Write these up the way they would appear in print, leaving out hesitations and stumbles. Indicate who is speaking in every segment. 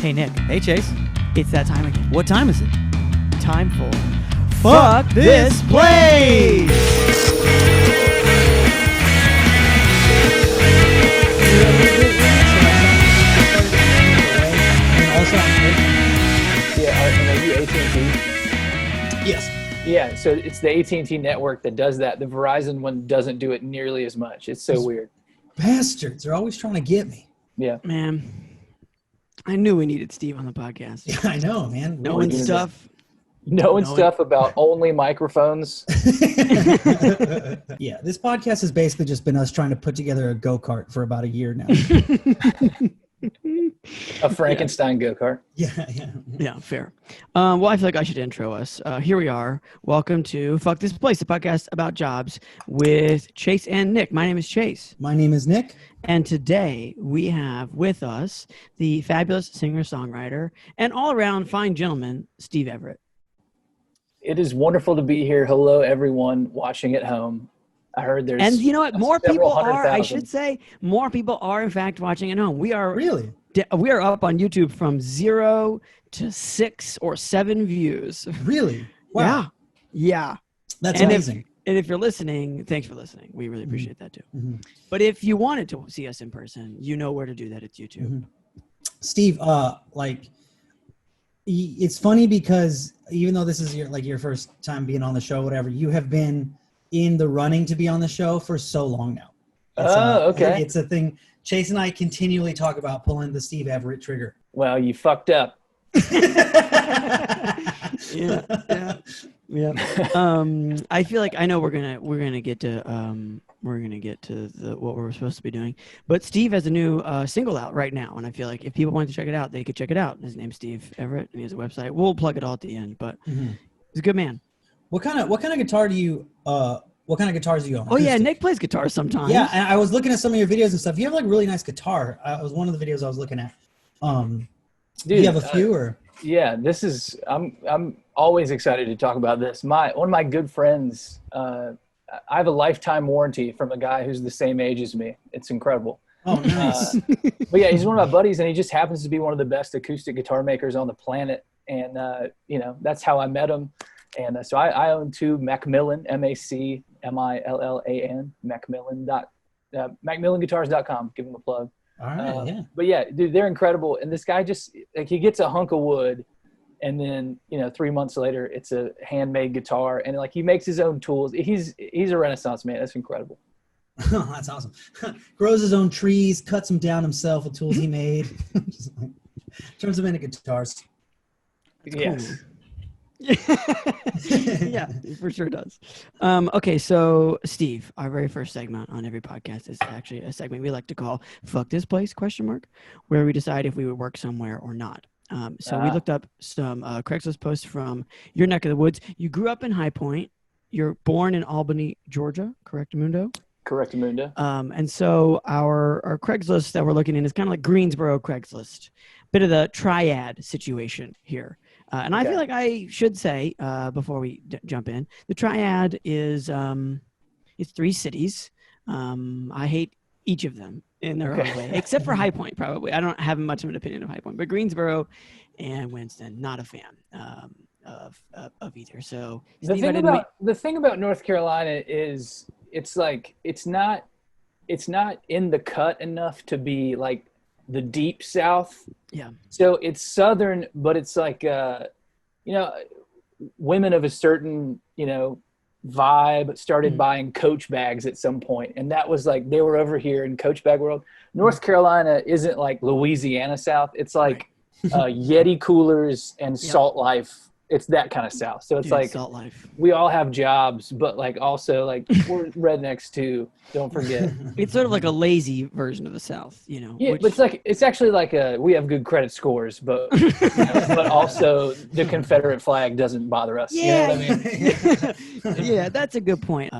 Speaker 1: Hey, Nick.
Speaker 2: Hey, Chase.
Speaker 1: It's that time again.
Speaker 2: What time is it?
Speaker 1: Time for
Speaker 2: Fuck This Place!
Speaker 3: Yeah, are you AT&T?
Speaker 2: Yes.
Speaker 3: Yeah, so it's the AT&T network that does that. The Verizon one doesn't do it nearly as much. It's so weird.
Speaker 4: Bastards. They're always trying to get me.
Speaker 3: Yeah.
Speaker 1: Man. I knew we needed Steve on the podcast.
Speaker 4: Yeah, I know, man.
Speaker 1: Knowing stuff.
Speaker 3: Knowing stuff about only microphones.
Speaker 4: Yeah, this podcast has basically just been us trying to put together a go-kart for about a year now.
Speaker 3: A Frankenstein go-kart.
Speaker 1: Yeah, fair. Well, I feel like I should intro us. Here we are. Welcome to Fuck This Place, a podcast about jobs with Chase and Nick. My name is Chase.
Speaker 4: My name is Nick.
Speaker 1: And today we have with us the fabulous singer-songwriter and all-around fine gentleman, Steve Everett.
Speaker 3: It is wonderful to be here. Hello, everyone watching at home. I heard there's...
Speaker 1: And you know what? More people are, I
Speaker 3: 100,000.
Speaker 1: should say, more people are, in fact, watching at home. We are
Speaker 4: Really?
Speaker 1: We are up on YouTube from 0 to 6 or 7 views.
Speaker 4: Really? Wow.
Speaker 1: Yeah.
Speaker 4: That's
Speaker 1: And
Speaker 4: amazing.
Speaker 1: And if you're listening, thanks for listening. We really appreciate that too.
Speaker 4: Mm-hmm.
Speaker 1: But if you wanted to see us in person, you know where to do that. It's YouTube.
Speaker 4: Mm-hmm. Steve, it's funny because even though this is your first time being on the show, whatever, you have been in the running to be on the show for so long now.
Speaker 3: Okay.
Speaker 4: It's a thing. Chase and I continually talk about pulling the Steve Everett trigger.
Speaker 3: Well, you fucked up.
Speaker 1: Yeah. I feel like I know we're gonna get to what we're supposed to be doing. But Steve has a new single out right now, and I feel like if people wanted to check it out, they could check it out. His name's Steve Everett, and he has a website. We'll plug it all at the end. But he's a good man.
Speaker 4: What kind of guitar do you what kind of guitars do you own?
Speaker 1: Oh yeah, Nick plays guitar sometimes.
Speaker 4: Yeah, and I was looking at some of your videos and stuff. You have like really nice guitar. It was one of the videos I was looking at.
Speaker 3: Dude,
Speaker 4: do you have a few or?
Speaker 3: Yeah, this is. I'm always excited to talk about this. One of my good friends. I have a lifetime warranty from a guy who's the same age as me. It's incredible.
Speaker 4: Oh, nice.
Speaker 3: But yeah, he's one of my buddies, and he just happens to be one of the best acoustic guitar makers on the planet. And that's how I met him. And so I own two Macmillan, MACMILLAN, MacMillanGuitars.com. Give him a plug.
Speaker 4: All right, yeah.
Speaker 3: But yeah, dude, they're incredible. And this guy just he gets a hunk of wood, and then 3 months later, it's a handmade guitar, and he makes his own tools. He's a Renaissance man. That's incredible.
Speaker 4: Oh, that's awesome. Grows his own trees, cuts them down himself with tools he made. Turns them into guitars.
Speaker 3: Yes.
Speaker 1: Cool. Yeah, it for sure does. Okay, so Steve, our very first segment on every podcast is actually a segment we like to call "Fuck This Place?" where we decide if we would work somewhere or not. So we looked up some Craigslist posts from your neck of the woods. You grew up in High Point. You're born in Albany, Georgia, correct, Mundo?
Speaker 3: Correct, Amunda.
Speaker 1: And so our Craigslist that we're looking in is kind of like Greensboro Craigslist, bit of the triad situation here. And I feel like I should say before we jump in, the triad is it's 3 cities. I hate each of them in their own way, except for High Point. Probably I don't have much of an opinion of High Point, but Greensboro and Winston, not a fan of either. So
Speaker 3: the thing about North Carolina is it's not in the cut enough to be like the deep South.
Speaker 1: Yeah.
Speaker 3: So it's Southern, but it's like, women of a certain, vibe started buying Coach bags at some point. And that was like, they were over here in Coach bag world. North Carolina isn't like Louisiana South. It's like Yeti coolers and Salt Life. It's that kind of South. So it's
Speaker 1: Salt Life.
Speaker 3: We all have jobs, but also we're rednecks too. Don't forget.
Speaker 1: It's sort of like a lazy version of the South,
Speaker 3: Yeah, but it's actually we have good credit scores, but but also the Confederate flag doesn't bother us.
Speaker 1: Yeah,
Speaker 3: you know what I mean?
Speaker 1: Yeah, that's a good point.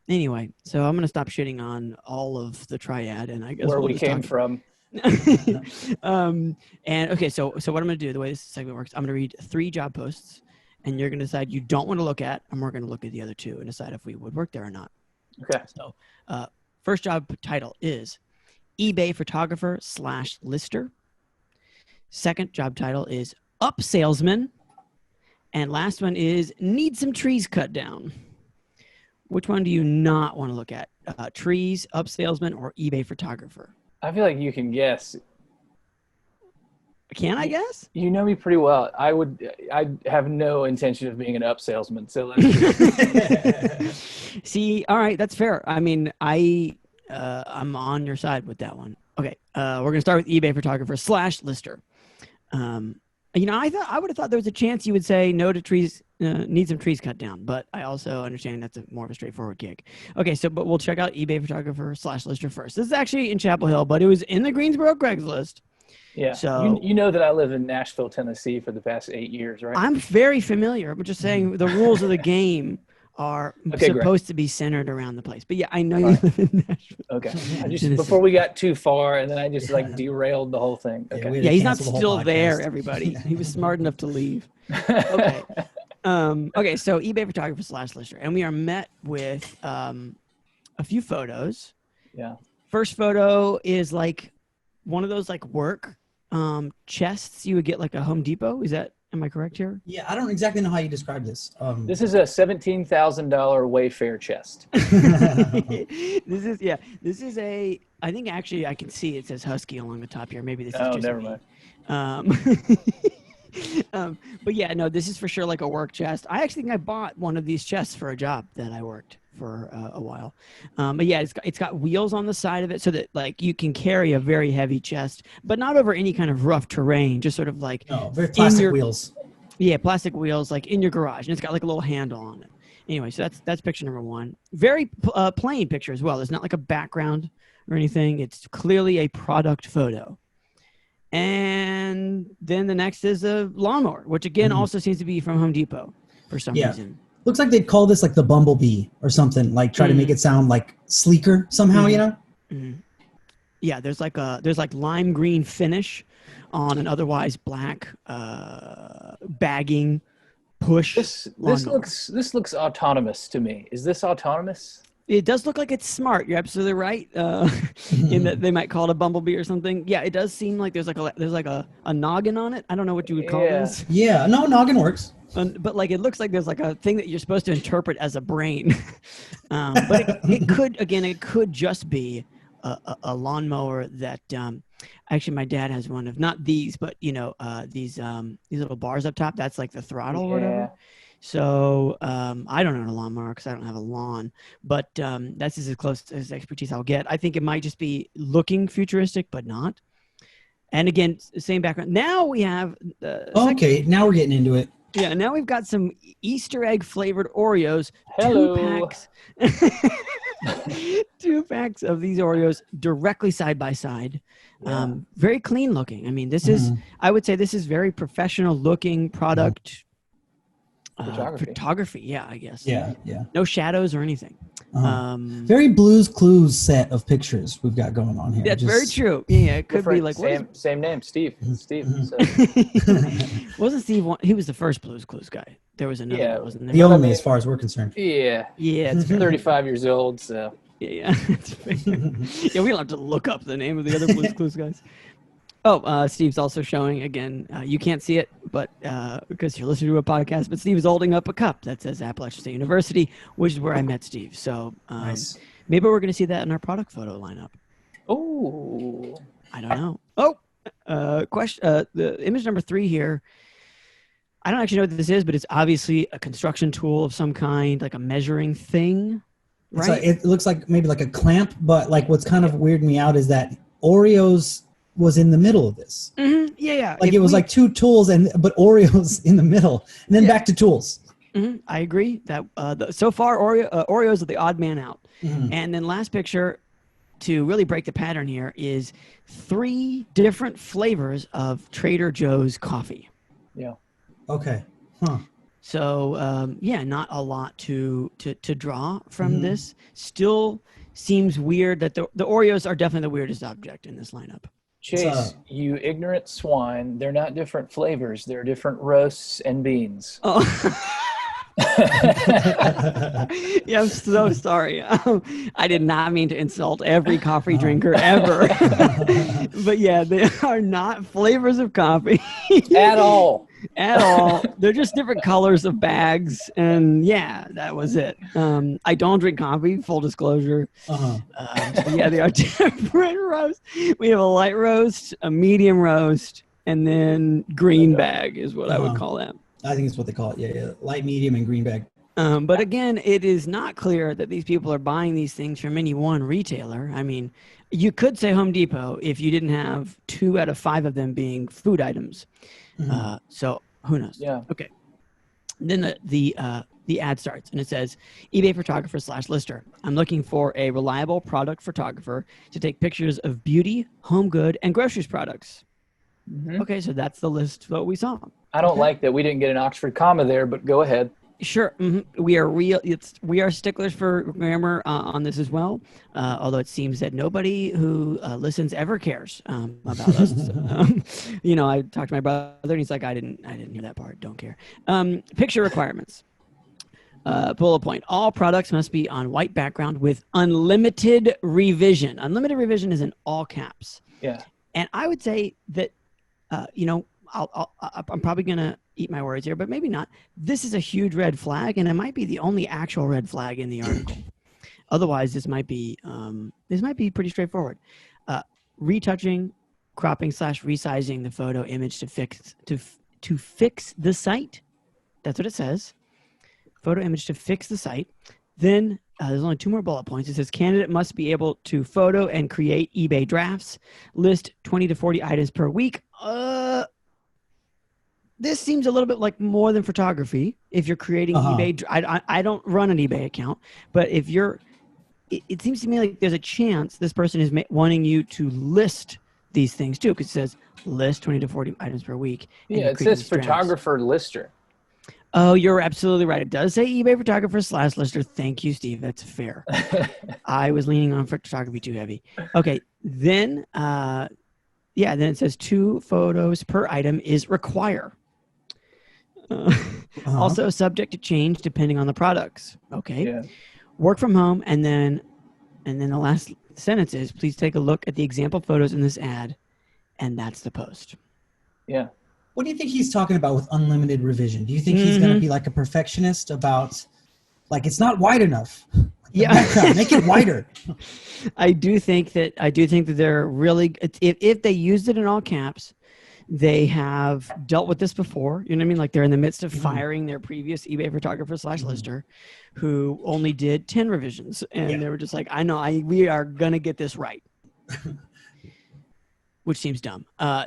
Speaker 1: Anyway, so I'm gonna stop shitting on all of the triad, and I guess
Speaker 3: where we came from.
Speaker 1: And okay, so what I'm gonna do, the way this segment works, I'm gonna read 3 job posts, and you're gonna decide you don't want to look at, and we're gonna look at the other 2 and decide if we would work there or not.
Speaker 3: Okay.
Speaker 1: So, first job title is eBay photographer /lister. Second job title is up salesman. And last one is need some trees cut down. Which one do you not want to look at? Trees, up salesman, or eBay photographer?
Speaker 3: I feel like you can guess.
Speaker 1: Can I guess?
Speaker 3: You know me pretty well. I have no intention of being an up salesman. So let's
Speaker 1: See, all right, that's fair. I mean, I'm on your side with that one. Okay, we're gonna start with eBay photographer / lister. I would have thought there was a chance you would say no to trees, need some trees cut down, but I also understand that's more of a straightforward gig. Okay, but we'll check out eBay photographer / lister first. This is actually in Chapel Hill, but it was in the Greensboro Craigslist.
Speaker 3: Yeah.
Speaker 1: So
Speaker 3: you know that I live in Nashville, Tennessee for the past 8 years, right?
Speaker 1: I'm very familiar. I'm just saying the rules of the game are supposed to be centered around the place. But yeah, I know you live in Nashville.
Speaker 3: Okay. Before we got too far, and then I just derailed the whole thing. Okay.
Speaker 1: Yeah, he's not still there, everybody. He was smart enough to leave. Okay. Okay, so eBay photographer / lister. And we are met with a few photos.
Speaker 3: Yeah.
Speaker 1: First photo is like one of those like work chests you would get like a Home Depot. Am I correct here?
Speaker 4: Yeah, I don't exactly know how you describe this.
Speaker 3: This is a $17,000 Wayfair chest.
Speaker 1: This is a, I think actually I can see it says Husky along the top here. Maybe this is just
Speaker 3: never
Speaker 1: me.
Speaker 3: mind.
Speaker 1: But yeah, no, this is for sure like a work chest. I actually think I bought one of these chests for a job that I worked for a while. But yeah, it's got wheels on the side of it so that like you can carry a very heavy chest, but not over any kind of rough terrain, just sort of like
Speaker 4: very plastic wheels.
Speaker 1: Yeah, plastic wheels like in your garage, and it's got like a little handle on it. Anyway, so that's picture number one. Very plain picture as well. There's not like a background or anything. It's clearly a product photo. And then the next is a lawnmower, which again also seems to be from Home Depot for some reason.
Speaker 4: Looks like they'd call this like the Bumblebee or something, like try to make it sound like sleeker somehow, you know?
Speaker 1: Mm-hmm. Yeah, there's like lime green finish on an otherwise black bagging push.
Speaker 3: This looks autonomous to me. Is this autonomous?
Speaker 1: It does look like it's smart. You're absolutely right. In that they might call it a Bumblebee or something. Yeah, it does seem like there's like a noggin on it. I don't know what you would call this.
Speaker 4: Yeah, no, noggin works.
Speaker 1: But like it looks like there's like a thing that you're supposed to interpret as a brain. But it could just be a lawnmower that actually my dad has one of, not these, but these little bars up top. That's like the throttle or whatever. So I don't own a lawnmower because I don't have a lawn, but that's as close as expertise I'll get. I think it might just be looking futuristic, but not. And again, same background. Now we have.
Speaker 4: Okay, now we're getting into it.
Speaker 1: Yeah, now we've got some Easter egg flavored Oreos.
Speaker 3: Hello.
Speaker 1: 2 packs of these Oreos directly side by side.
Speaker 3: Yeah.
Speaker 1: Very clean looking. I mean, this is, I would say this is very professional looking product. Photography, yeah, I guess.
Speaker 4: Yeah.
Speaker 1: No shadows or anything.
Speaker 4: Very Blue's Clues set of pictures we've got going on here.
Speaker 1: That's very true. Yeah, it could be like
Speaker 3: same name, Steve. Steve. So.
Speaker 1: Wasn't Steve one? He was the first Blue's Clues guy. There was another.
Speaker 3: Yeah,
Speaker 1: wasn't there?
Speaker 4: The only, as far as we're concerned.
Speaker 3: Yeah.
Speaker 1: It's
Speaker 3: 35 years old. So.
Speaker 1: Yeah. Yeah, we don't have to look up the name of the other Blue's Clues guys. Oh, Steve's also showing again. You can't see it, but because you're listening to a podcast. But Steve is holding up a cup that says Appalachian State University, which is where I met Steve. So
Speaker 4: nice.
Speaker 1: Maybe we're going to see that in our product photo lineup.
Speaker 3: Oh,
Speaker 1: I don't know. Oh, question. The image number 3 here. I don't actually know what this is, but it's obviously a construction tool of some kind, like a measuring thing, right?
Speaker 4: It looks like maybe like a clamp, but like what's kind of weirding me out is that Oreos was in the middle of this.
Speaker 1: Mm-hmm. Yeah.
Speaker 4: Like it was like 2 tools but Oreos in the middle, and then back to tools.
Speaker 1: Mm-hmm. I agree that so far Oreos are the odd man out. Mm-hmm. And then last picture, to really break the pattern here, is 3 different flavors of Trader Joe's coffee.
Speaker 3: Yeah.
Speaker 4: Okay. Huh.
Speaker 1: So not a lot to draw from this. Still seems weird that the Oreos are definitely the weirdest object in this lineup.
Speaker 3: Chase, you ignorant swine. They're not different flavors. They're different roasts and beans.
Speaker 1: Oh. Yeah, I'm so sorry. I did not mean to insult every coffee drinker ever. But yeah, they are not flavors of coffee
Speaker 3: At all.
Speaker 1: at all. They're just different colors of bags. And yeah, that was it. I don't drink coffee, full disclosure. So yeah, they are different roasts. We have a light roast, a medium roast, and then green bag is what I would call them.
Speaker 4: I think it's what they call it. Yeah. Light, medium, and green bag.
Speaker 1: But again, it is not clear that these people are buying these things from any one retailer. I mean, you could say Home Depot if you didn't have 2 out of 5 of them being food items. So who knows?
Speaker 3: Yeah.
Speaker 1: Okay. Then the ad starts and it says, eBay photographer / lister. I'm looking for a reliable product photographer to take pictures of beauty, home good, and groceries products. Okay, so that's the list that we saw.
Speaker 3: I don't like that we didn't get an Oxford comma there, but go ahead.
Speaker 1: Sure. We are sticklers for grammar on this as well. Although it seems that nobody who listens ever cares about us. So, I talked to my brother and he's like, I didn't hear that part. Don't care. Picture requirements. Bullet point. All products must be on white background with unlimited revision. Unlimited revision is in all caps.
Speaker 3: Yeah.
Speaker 1: And I would say that, I'm probably going to eat my words here, but maybe not. This is a huge red flag, and it might be the only actual red flag in the article. Otherwise, this might be pretty straightforward. Retouching, cropping / resizing the photo image to fix the site. That's what it says. Photo image to fix the site. Then there's only 2 more bullet points. It says candidate must be able to photo and create eBay drafts, list 20 to 40 items per week. This seems a little bit like more than photography. If you're creating eBay, I don't run an eBay account, but if you're, it seems to me like there's a chance this person is wanting you to list these things too, because it says list 20 to 40 items per week.
Speaker 3: Yeah, it says photographer lister.
Speaker 1: Oh, you're absolutely right. It does say eBay photographer / lister. Thank you, Steve. That's fair. I was leaning on photography too heavy. Okay, then then it says 2 photos per item is require. Also subject to change depending on the products. Okay.
Speaker 3: Yeah.
Speaker 1: Work from home, and then the last sentence is, please take a look at the example photos in this ad, and that's the post.
Speaker 3: Yeah.
Speaker 4: What do you think he's talking about with unlimited revision? Do you think he's going to be like a perfectionist about, like, it's not wide enough? Background, make it wider.
Speaker 1: I do think that they're really, if they used it in all caps, they have dealt with this before. You know what I mean? Like they're in the midst of firing their previous eBay photographer / lister who only did 10 revisions. And they were just like, we are going to get this right. Which seems dumb.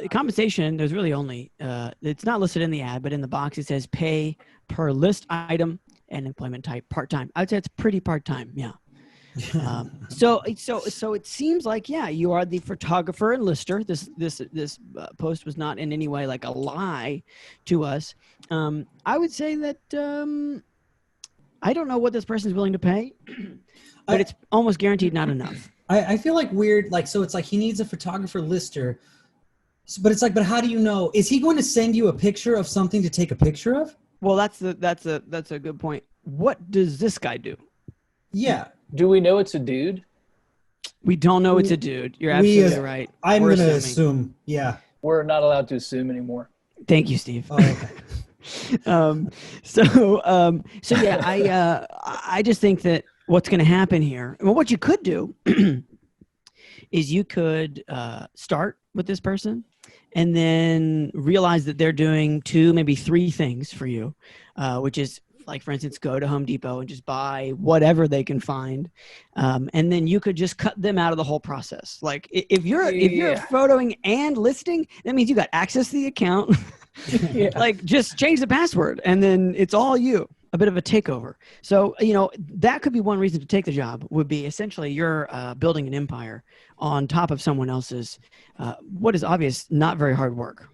Speaker 1: Compensation, there's really only, it's not listed in the ad, but in the box it says pay per list item and employment type part-time. I'd say it's pretty part-time. Yeah. So it seems like, you are the photographer and lister. This post was not in any way like a lie to us. I would say that I don't know what this person is willing to pay, but it's almost guaranteed not enough.
Speaker 4: I feel like weird, like, so it's like he needs a photographer lister, but it's like, but how do you know? Is he going to send you a picture of something to take a picture of?
Speaker 1: Well, that's a good point. What does this guy do?
Speaker 4: Yeah.
Speaker 3: Do we know it's a dude?
Speaker 1: We don't know it's a dude. You're absolutely right.
Speaker 4: I'm going to assume. Yeah.
Speaker 3: We're not allowed to assume anymore.
Speaker 1: Thank you, Steve.
Speaker 4: Oh, okay.
Speaker 1: I just think that what's going to happen here, well, what you could do is you could start with this person and then realize that they're doing 2, maybe 3 things for you, which is, like, for instance, go to Home Depot and just buy whatever they can find. And then you could just cut them out of the whole process. Like if you're photoing and listing, that means you got access to the account. Like just change the password and then it's all you. A bit of a takeover. So, that could be one reason to take the job, would be essentially you're building an empire on top of someone else's, what is obvious, not very hard work.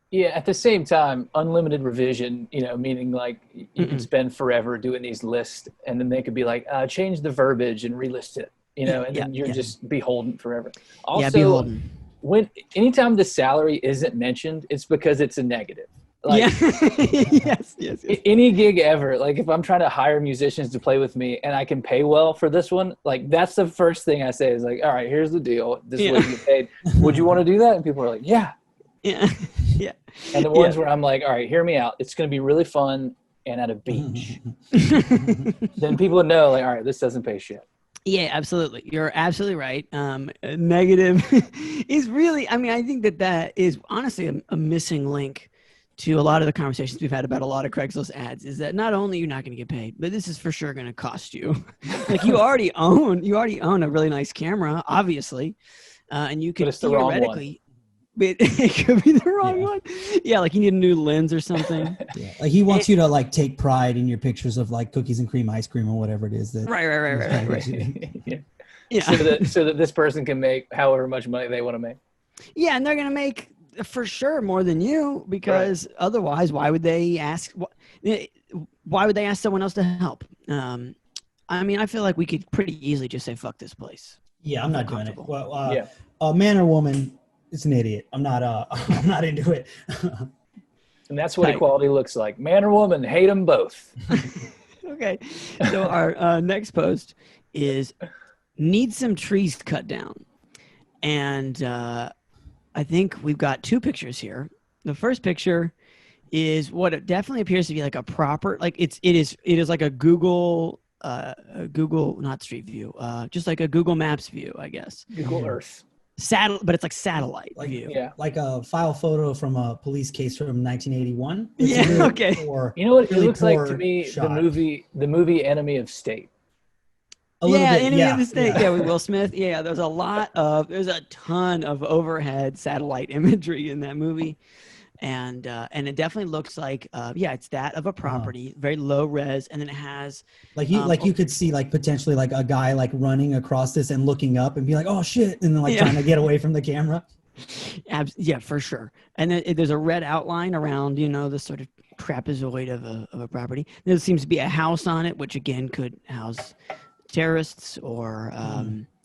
Speaker 3: Yeah, at the same time, unlimited revision, meaning like you can spend forever doing these lists and then they could be like, change the verbiage and relist it, and then you're just beholden forever. Also,
Speaker 1: beholden.
Speaker 3: Anytime the salary isn't mentioned, it's because it's a negative. Like,
Speaker 1: yes.
Speaker 3: any gig ever, like if I'm trying to hire musicians to play with me and I can pay well for this one, like that's the first thing I say is like, all right, here's the deal. This is what you get paid. Would you want to do that? And people are like, yeah.
Speaker 1: Yeah. Yeah.
Speaker 3: And the ones where I'm like, all right, hear me out. It's going to be really fun and at a beach. Then people know like, all right, this doesn't pay shit.
Speaker 1: Yeah, absolutely. You're absolutely right. Negative is really, I mean, I think that is honestly a missing link to a lot of the conversations we've had about a lot of Craigslist ads, is that not only you're not going to get paid, but this is for sure going to cost you. Like you already own a really nice camera, obviously. And you could theoretically, but it could be the wrong one. Yeah, like you need a new lens or something.
Speaker 4: Yeah. Like he wants you to like take pride in your pictures of like cookies and cream ice cream or whatever it is that.
Speaker 1: Right. Yeah.
Speaker 3: So that this person can make however much money they want to make.
Speaker 1: Yeah, and they're gonna make for sure more than you, because otherwise, why would they ask? Why would they ask someone else to help? I mean, I feel like we could pretty easily just say "fuck this place."
Speaker 4: Yeah, I'm not doing it. Well, a man or woman. It's an idiot. I'm not into it.
Speaker 3: And that's what equality looks like. Man or woman, hate them both.
Speaker 1: Okay. So our next post is need some trees cut down. And I think we've got two pictures here. The first picture is what it definitely appears to be like a proper, like it is like a Google, not Street View, just like a Google Maps view, I guess.
Speaker 3: Google Earth.
Speaker 1: But it's like satellite view.
Speaker 3: Yeah.
Speaker 4: Like a file photo from a police case from 1981.
Speaker 1: Okay.
Speaker 3: You know what it looks like to me? Shot. The movie Enemy of State.
Speaker 1: Enemy of the State. Yeah, with Will Smith. Yeah, there's a ton of overhead satellite imagery in that movie. And it definitely looks like it's that of a property, very low res, and then it has
Speaker 4: you could see like potentially like a guy like running across this and looking up and be like, oh shit, and then like trying to get away from the camera.
Speaker 1: Yeah, for sure. And then there's a red outline around the sort of trapezoid of a property. There seems to be a house on it, which again could house terrorists or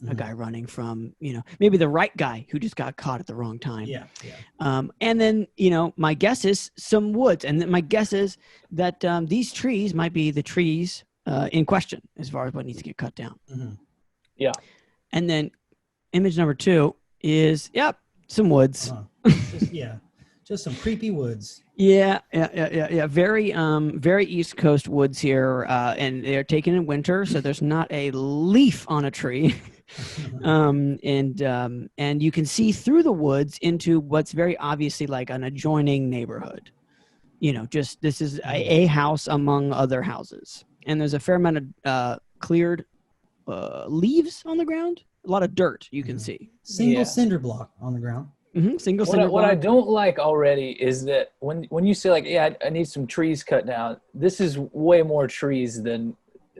Speaker 1: a guy running from, maybe the right guy who just got caught at the wrong time. And then, my guess is some woods. And then my guess is that these trees might be the trees in question as far as what needs to get cut down.
Speaker 3: Mm-hmm. Yeah.
Speaker 1: And then image number 2 is, some woods.
Speaker 4: Just some creepy woods.
Speaker 1: Yeah. Very, very East Coast woods here, and they're taken in winter, so there's not a leaf on a tree, and you can see through the woods into what's very obviously like an adjoining neighborhood. This is a house among other houses, and there's a fair amount of cleared leaves on the ground, a lot of dirt you can see.
Speaker 4: Single cinder block on the ground.
Speaker 1: Mm-hmm.
Speaker 3: What I don't like already is that when you say like, I need some trees cut down, this is way more trees than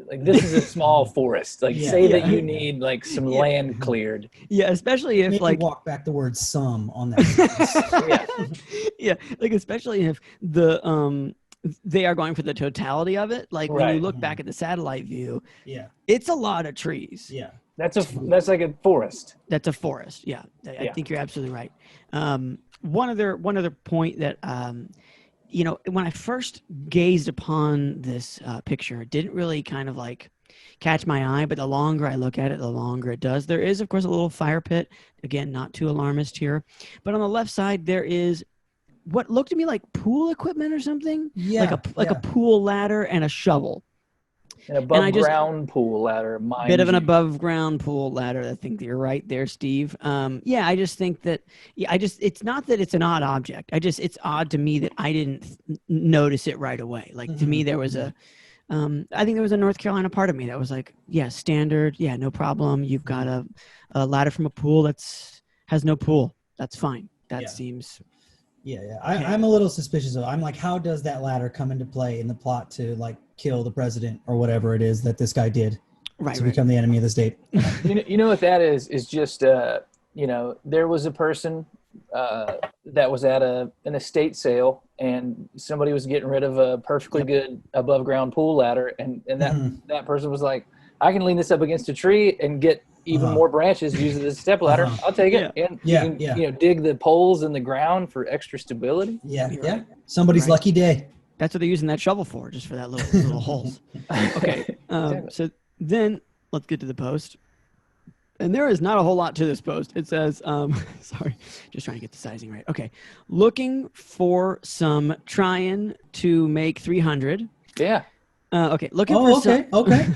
Speaker 3: like this is a small forest. Like that you need like some land cleared.
Speaker 1: Yeah, especially if
Speaker 4: maybe walk back the word some on that.
Speaker 1: Like especially if they are going for the totality of it. Like when you look back at the satellite view, it's a lot of trees.
Speaker 4: Yeah.
Speaker 3: That's like a forest.
Speaker 1: That's a forest. Yeah. I think you're absolutely right. One other point that, when I first gazed upon this picture, it didn't really kind of like catch my eye, but the longer I look at it, the longer it does. There is, of course, a little fire pit. Again, not too alarmist here. But on the left side, there is what looked to me like pool equipment or something. Like a pool ladder and a shovel.
Speaker 3: An above ground pool ladder.
Speaker 1: Bit of an above ground pool ladder. I think you're right there, Steve. I just think that, it's not that it's an odd object. It's odd to me that I didn't notice it right away. Like to me, there was I think there was a North Carolina part of me that was like, standard. Yeah, no problem. You've got a ladder from a pool has no pool. That's fine. That seems.
Speaker 4: I'm a little suspicious of. I'm like, how does that ladder come into play in the plot to like kill the president or whatever it is that this guy did to become the enemy of the state?
Speaker 3: You know what that is just there was a person that was at an estate sale and somebody was getting rid of a perfectly good above ground pool ladder and that person was like, I can lean this up against a tree and get even more branches using this step ladder. I'll take it. And you can dig the poles in the ground for extra stability.
Speaker 4: Yeah, yeah. Somebody's lucky day.
Speaker 1: That's what they're using that shovel for, just for that little holes. Okay. So then let's get to the post. And there is not a whole lot to this post. It says, sorry, just trying to get the sizing right. Okay. Looking for some trying to make 300.
Speaker 3: Yeah.
Speaker 1: Okay. Looking for some.
Speaker 4: Okay.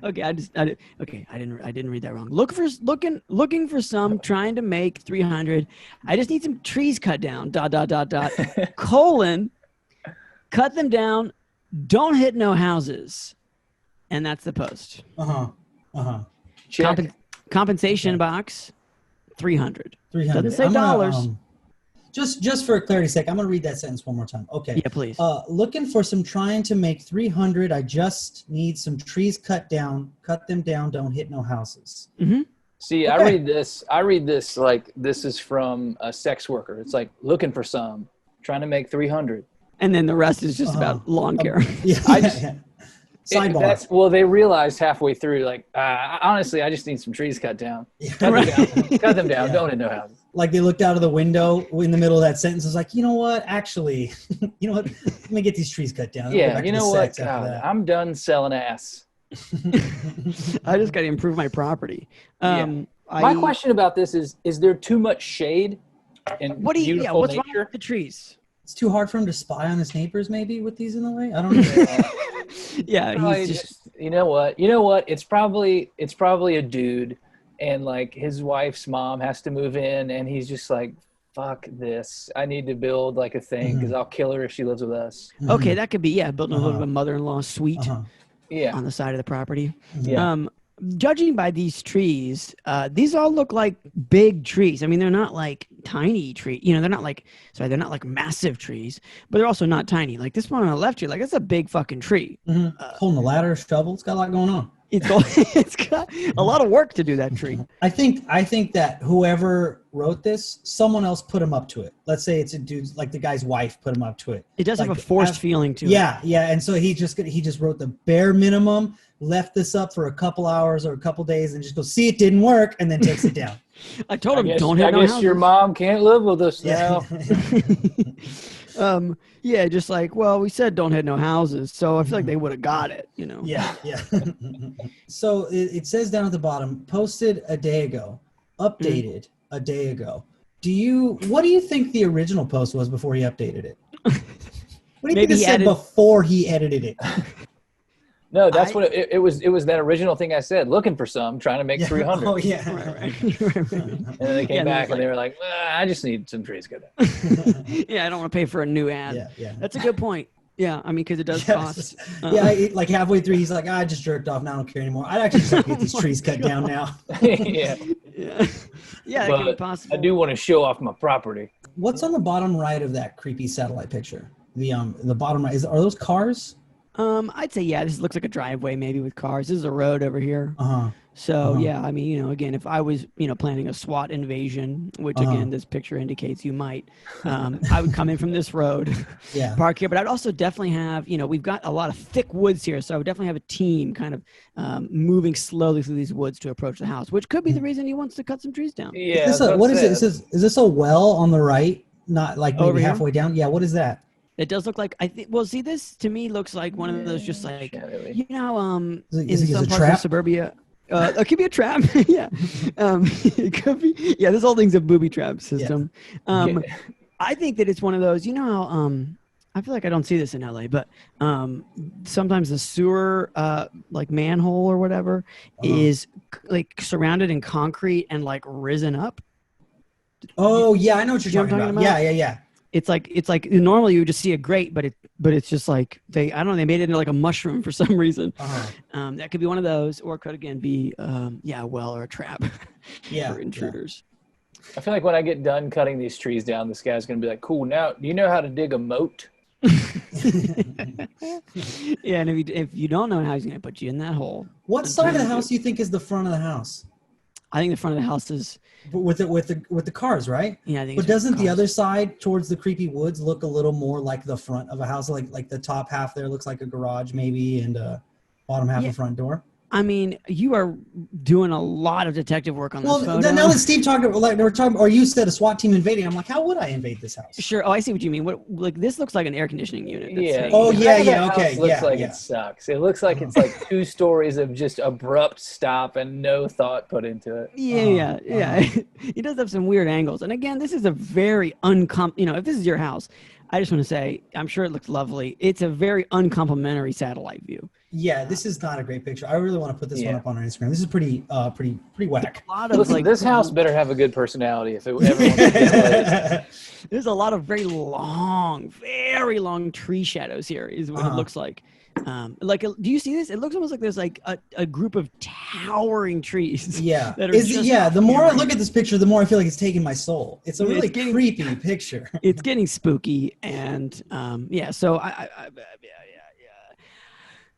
Speaker 1: Okay. I didn't read that wrong. Looking for some trying to make 300. I just need some trees cut down. ... Cut them down. Don't hit no houses. And that's the post.
Speaker 3: Check.
Speaker 1: Compensation box, 300. Doesn't say
Speaker 4: I'm
Speaker 1: dollars.
Speaker 4: Gonna, just for clarity's sake, I'm gonna read that sentence one more time. Okay.
Speaker 1: Yeah, please.
Speaker 4: Looking for some trying to make 300. I just need some trees cut down. Cut them down. Don't hit no houses.
Speaker 1: Mm-hmm.
Speaker 3: See, okay. I read this like this is from a sex worker. It's like looking for some, trying to make 300.
Speaker 1: And then the rest is just about lawn care.
Speaker 4: Sidebar.
Speaker 3: Well, they realized halfway through, like, honestly, I just need some trees cut down. Cut them down. Don't hit no houses.
Speaker 4: Like they looked out of the window in the middle of that sentence. Was like, you know what? Actually, you know what? Let me get these trees cut down.
Speaker 3: Yeah, you know what? God, I'm done selling ass.
Speaker 1: I just got to improve my property.
Speaker 3: My question about this is there too much shade and
Speaker 1: what's wrong with the trees?
Speaker 4: It's too hard for him to spy on his neighbors, maybe, with these in the way. I don't know.
Speaker 1: Yeah, he's just
Speaker 3: you know what? It's probably a dude, and like his wife's mom has to move in, and he's just like, fuck this. I need to build like a thing because I'll kill her if she lives with us.
Speaker 1: Okay, that could be building a little bit of a mother-in-law suite on the side of the property.
Speaker 3: Yeah.
Speaker 1: Judging by these trees, these all look like big trees. I mean, they're not like tiny trees. You know, they're not like massive trees, but they're also not tiny. Like this one on the left here, like that's a big fucking tree.
Speaker 4: Holding a ladder, shovel. It's got a lot going on.
Speaker 1: It's got a lot of work to do that tree.
Speaker 4: I think that whoever wrote this, someone else put him up to it. Let's say it's a dude, like the guy's wife put him up to it.
Speaker 1: It does have a forced feeling to it.
Speaker 4: Yeah. And so he just wrote the bare minimum, left this up for a couple hours or a couple days, and just goes, see, it didn't work, and then takes it down.
Speaker 1: I told him, don't hit no houses.
Speaker 3: I guess your mom can't live with us now.
Speaker 1: Just like, well, we said don't hit no houses, so I feel like they would have got it, you know.
Speaker 4: Yeah. So it says down at the bottom, posted a day ago, updated a day ago. What do you think the original post was before he updated it? What do you think it said before he edited it?
Speaker 3: No, that's what it was. It was that original thing I said, looking for some, trying to make 300.
Speaker 4: Oh, yeah.
Speaker 1: Right.
Speaker 3: And then they came back and they were like, I just need some trees cut down.
Speaker 1: Yeah, I don't want to pay for a new ad.
Speaker 4: Yeah.
Speaker 1: That's a good point. Yeah, I mean, because it does cost.
Speaker 4: Like halfway through, he's like, I just jerked off. Now I don't care anymore. I'd actually just like to get these trees cut down now.
Speaker 1: Yeah, that could be possible.
Speaker 3: I do want to show off my property.
Speaker 4: What's on the bottom right of that creepy satellite picture? The bottom right, are those cars?
Speaker 1: I'd say, this looks like a driveway maybe with cars. This is a road over here. So, I mean, you know, again, if I was, planning a SWAT invasion, which again, this picture indicates you might, I would come in from this road, park here. But I'd also definitely have, we've got a lot of thick woods here. So I would definitely have a team kind of moving slowly through these woods to approach the house, which could be the reason he wants to cut some trees down.
Speaker 3: Yeah.
Speaker 4: What is it? Is this a well on the right? Not like maybe halfway down? Yeah. What is that?
Speaker 1: It does look like see, this to me looks like one of those just like in some parts of suburbia. It could be a trap. Yeah, it could be. Yeah, this whole thing's a booby trap system. I think that it's one of those. You know how I feel like I don't see this in LA, but sometimes the sewer like manhole or whatever is like surrounded in concrete and like risen up.
Speaker 4: Oh yeah, I know what you're talking about. Yeah.
Speaker 1: It's like normally you would just see a grate, but it's just like they made it into like a mushroom for some reason. That could be one of those, or it could again be a well or a trap for intruders.
Speaker 3: I feel like when I get done cutting these trees down, this guy's gonna be like, "Cool, now do you know how to dig a moat?"
Speaker 1: And if you don't know how he's gonna put you in that hole.
Speaker 4: What side of the house do you think is the front of the house?
Speaker 1: I think the front of the house is
Speaker 4: with the cars, right?
Speaker 1: Yeah, I think.
Speaker 4: But doesn't the other side towards the creepy woods look a little more like the front of a house? Like the top half there looks like a garage maybe, and bottom half a front door.
Speaker 1: I mean, you are doing a lot of detective work on this photo.
Speaker 4: Well, now that Steve talked about, like, they were talking, or you said a SWAT team invading, I'm like, how would I invade this house?
Speaker 1: Sure. Oh, I see what you mean. What, like, this looks like an air conditioning unit. That's
Speaker 3: Yeah.
Speaker 4: Oh,
Speaker 3: the
Speaker 4: yeah,
Speaker 3: back of
Speaker 4: yeah,
Speaker 3: that
Speaker 4: okay,
Speaker 3: house looks
Speaker 4: yeah,
Speaker 3: like
Speaker 4: yeah.
Speaker 3: it sucks. It looks like it's like 2 stories of just abrupt stop and no thought put into it.
Speaker 1: Yeah. He does have some weird angles. And again, this is a very if this is your house, I just want to say, I'm sure it looks lovely. It's a very uncomplimentary satellite view.
Speaker 4: Yeah, this is not a great picture. I really want to put this one up on our Instagram. This is pretty whack.
Speaker 1: A lot of
Speaker 3: Listen,
Speaker 1: like
Speaker 3: this house better have a good personality if it ever wants to get laid.
Speaker 1: there's a lot of very long tree shadows here is what it looks like. Do you see this? It looks almost like there's like a group of towering trees.
Speaker 4: Yeah.
Speaker 1: That are
Speaker 4: the more I look at this picture, the more I feel like it's taking my soul. It's a really creepy picture.
Speaker 1: It's getting spooky, and so I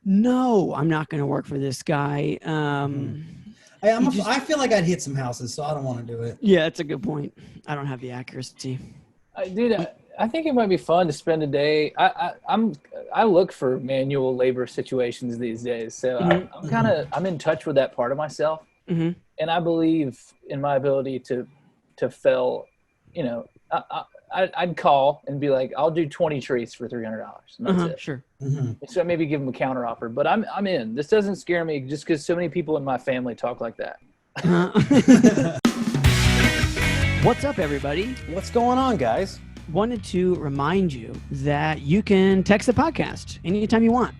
Speaker 1: no, I'm not going to work for this guy.
Speaker 4: I feel like I'd hit some houses, so I don't want to do it.
Speaker 1: Yeah, that's a good point. I don't have the accuracy.
Speaker 3: I think it might be fun to spend a day. I look for manual labor situations these days, so I'm in touch with that part of myself, and I believe in my ability to fill. I'd call and be like, I'll do 20 trees for $300. And that's it.
Speaker 1: Sure.
Speaker 3: So maybe give them a counter offer, but I'm in. This doesn't scare me just because so many people in my family talk like that.
Speaker 1: What's up, everybody?
Speaker 2: What's going on, guys?
Speaker 1: Wanted to remind you that you can text the podcast anytime you want.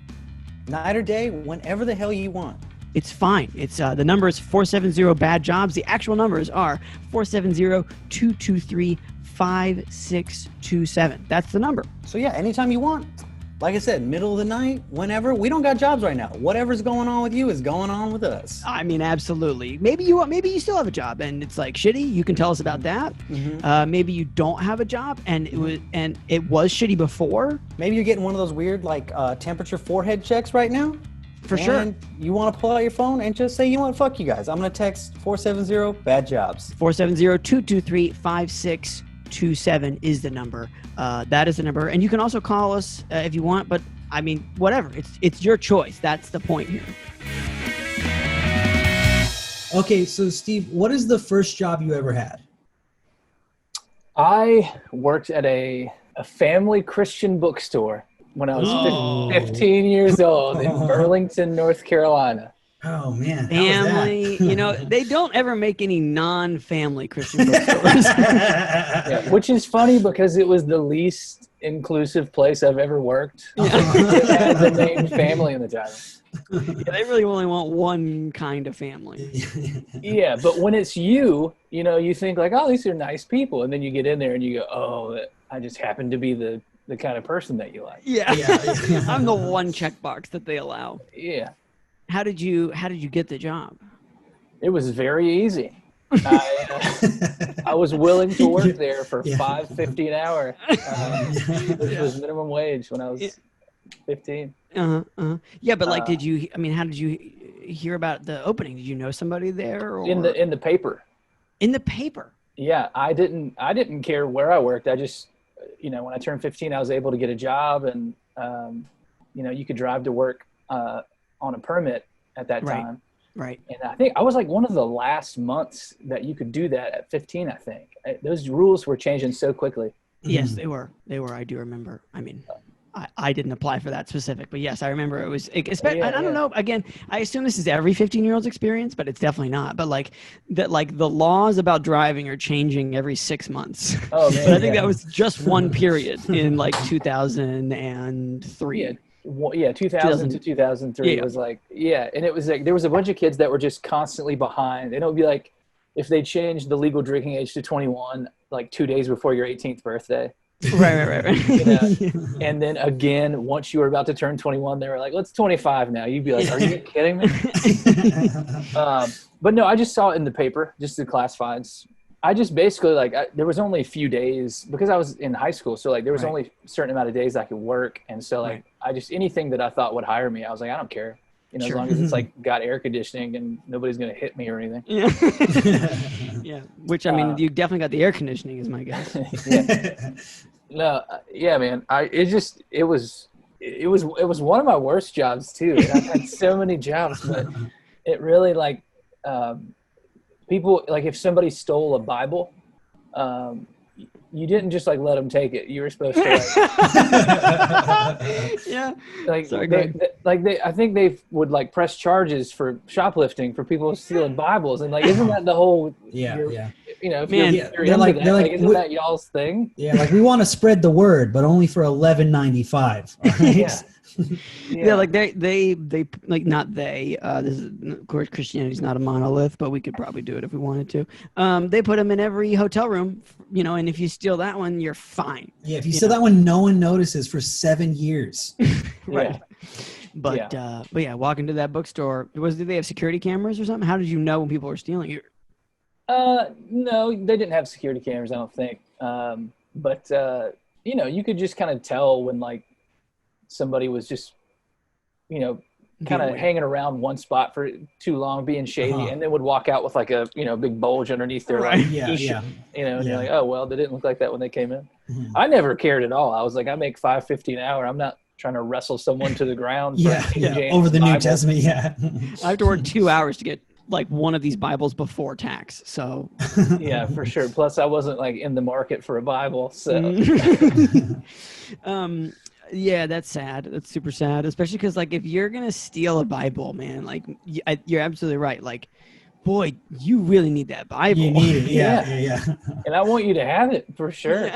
Speaker 2: Night or day, whenever the hell you want.
Speaker 1: It's fine. It's the number is 470-BAD-JOBS. The actual numbers are 470-223-5627. That's the number.
Speaker 2: So yeah, anytime you want. Like I said, middle of the night, whenever. We don't got jobs right now. Whatever's going on with you is going on with us.
Speaker 1: I mean, absolutely. Maybe you still have a job and it's like shitty. You can tell us about that. Maybe you don't have a job and it was shitty before.
Speaker 2: Maybe you're getting one of those weird temperature forehead checks right now.
Speaker 1: For sure.
Speaker 2: You want to pull out your phone and just say, you know what, fuck you guys. I'm going to text 470-BAD-JOBS.
Speaker 1: 470-223-5627 is the number. That is the number. And you can also call us if you want, but I mean, whatever. It's your choice. That's the point here.
Speaker 4: Okay, so Steve, what is the first job you ever had?
Speaker 3: I worked at a family Christian bookstore when I was 15 years old in Burlington, North Carolina.
Speaker 4: Oh, man.
Speaker 1: Family, they don't ever make any non-family Christian bookstores.
Speaker 3: Yeah, which is funny because it was the least inclusive place I've ever worked. It had the name family in the title.
Speaker 1: Yeah, they really only want one kind of family.
Speaker 3: Yeah, but when it's you think like, oh, these are nice people. And then you get in there and you go, oh, I just happen to be the kind of person that you like.
Speaker 1: Yeah. I'm the one checkbox that they allow.
Speaker 3: Yeah.
Speaker 1: How did you get the job?
Speaker 3: It was very easy. I was willing to work there for $5.50 an hour. Which was minimum wage when I was 15.
Speaker 1: Yeah, but how did you hear about the opening? Did you know somebody there? Or?
Speaker 3: In the paper.
Speaker 1: In the paper.
Speaker 3: Yeah, I didn't care where I worked. I just, when I turned 15, I was able to get a job, and you could drive to work on a permit at that time.
Speaker 1: Right.
Speaker 3: And I think I was like one of the last months that you could do that at 15, I think. Those rules were changing so quickly.
Speaker 1: Yes, they were. I do remember. I mean, I didn't apply for that specific, but yes, I remember it was, I don't know. Again, I assume this is every 15-year-old's experience, but it's definitely not. But the laws about driving are changing every 6 months.
Speaker 3: Oh, man.
Speaker 1: But I think that was just one period in 2003.
Speaker 3: Yeah, 2000 to 2003 was and it was like there was a bunch of kids that were just constantly behind, and it would be like if they changed the legal drinking age to 21 like 2 days before your 18th birthday.
Speaker 1: Right.
Speaker 3: And then again, once you were about to turn 21, they were like, let's 25 now. You'd be like, are you kidding me? But no, I just saw it in the paper, just the classifieds. I just basically there was only a few days because I was in high school. So there was only a certain amount of days I could work. And so I just, anything that I thought would hire me, I was like, I don't care. As long as it's got air conditioning and nobody's going to hit me or anything.
Speaker 1: Yeah. Which, I mean, you definitely got the air conditioning is my guess.
Speaker 3: No. Yeah, man. It was one of my worst jobs too. And I've had so many jobs, but it really like people like if somebody stole a Bible, you didn't just like let them take it. You were supposed to
Speaker 1: Yeah.
Speaker 3: like
Speaker 1: Sorry,
Speaker 3: I think they would like press charges for shoplifting for people stealing Bibles, and like isn't that the whole
Speaker 4: Yeah.
Speaker 3: you know if
Speaker 1: Man,
Speaker 3: you're
Speaker 4: they're
Speaker 3: into
Speaker 4: like-
Speaker 3: that,
Speaker 4: they're like,
Speaker 3: isn't that y'all's thing?
Speaker 4: Yeah, like we want to spread the word, but only for $11.95. All right?
Speaker 3: Yeah.
Speaker 1: Yeah, like they like not they. This is of course Christianity's not a monolith, but we could probably do it if we wanted to. They put them in every hotel room, you know, and if you steal that one, you're fine.
Speaker 4: Yeah, if you steal that one, no one notices for 7 years.
Speaker 1: Right. But yeah, walk into that bookstore. Did they have security cameras or something? How did you know when people were stealing it?
Speaker 3: No, they didn't have security cameras, I don't think. But you know, you could just kind of tell when like somebody was just, you know, kind of hanging around one spot for too long, being shady, and then would walk out with like a, you know, big bulge underneath their like t-shirt, you know, and you're like, oh well, they didn't look like that when they came in. I never cared at all. I was like, I make $5.50 an hour. I'm not trying to wrestle someone to the ground.
Speaker 4: Over the New Testament. Yeah.
Speaker 1: I have to work 2 hours to get like one of these Bibles before tax. So
Speaker 3: yeah, for sure. Plus I wasn't like in the market for a Bible. So
Speaker 1: yeah, that's sad. That's super sad, especially because like if you're gonna steal a Bible, man, like you're absolutely right. Like, boy, you really need that Bible.
Speaker 4: You need it. Yeah.
Speaker 3: And I want you to have it for sure.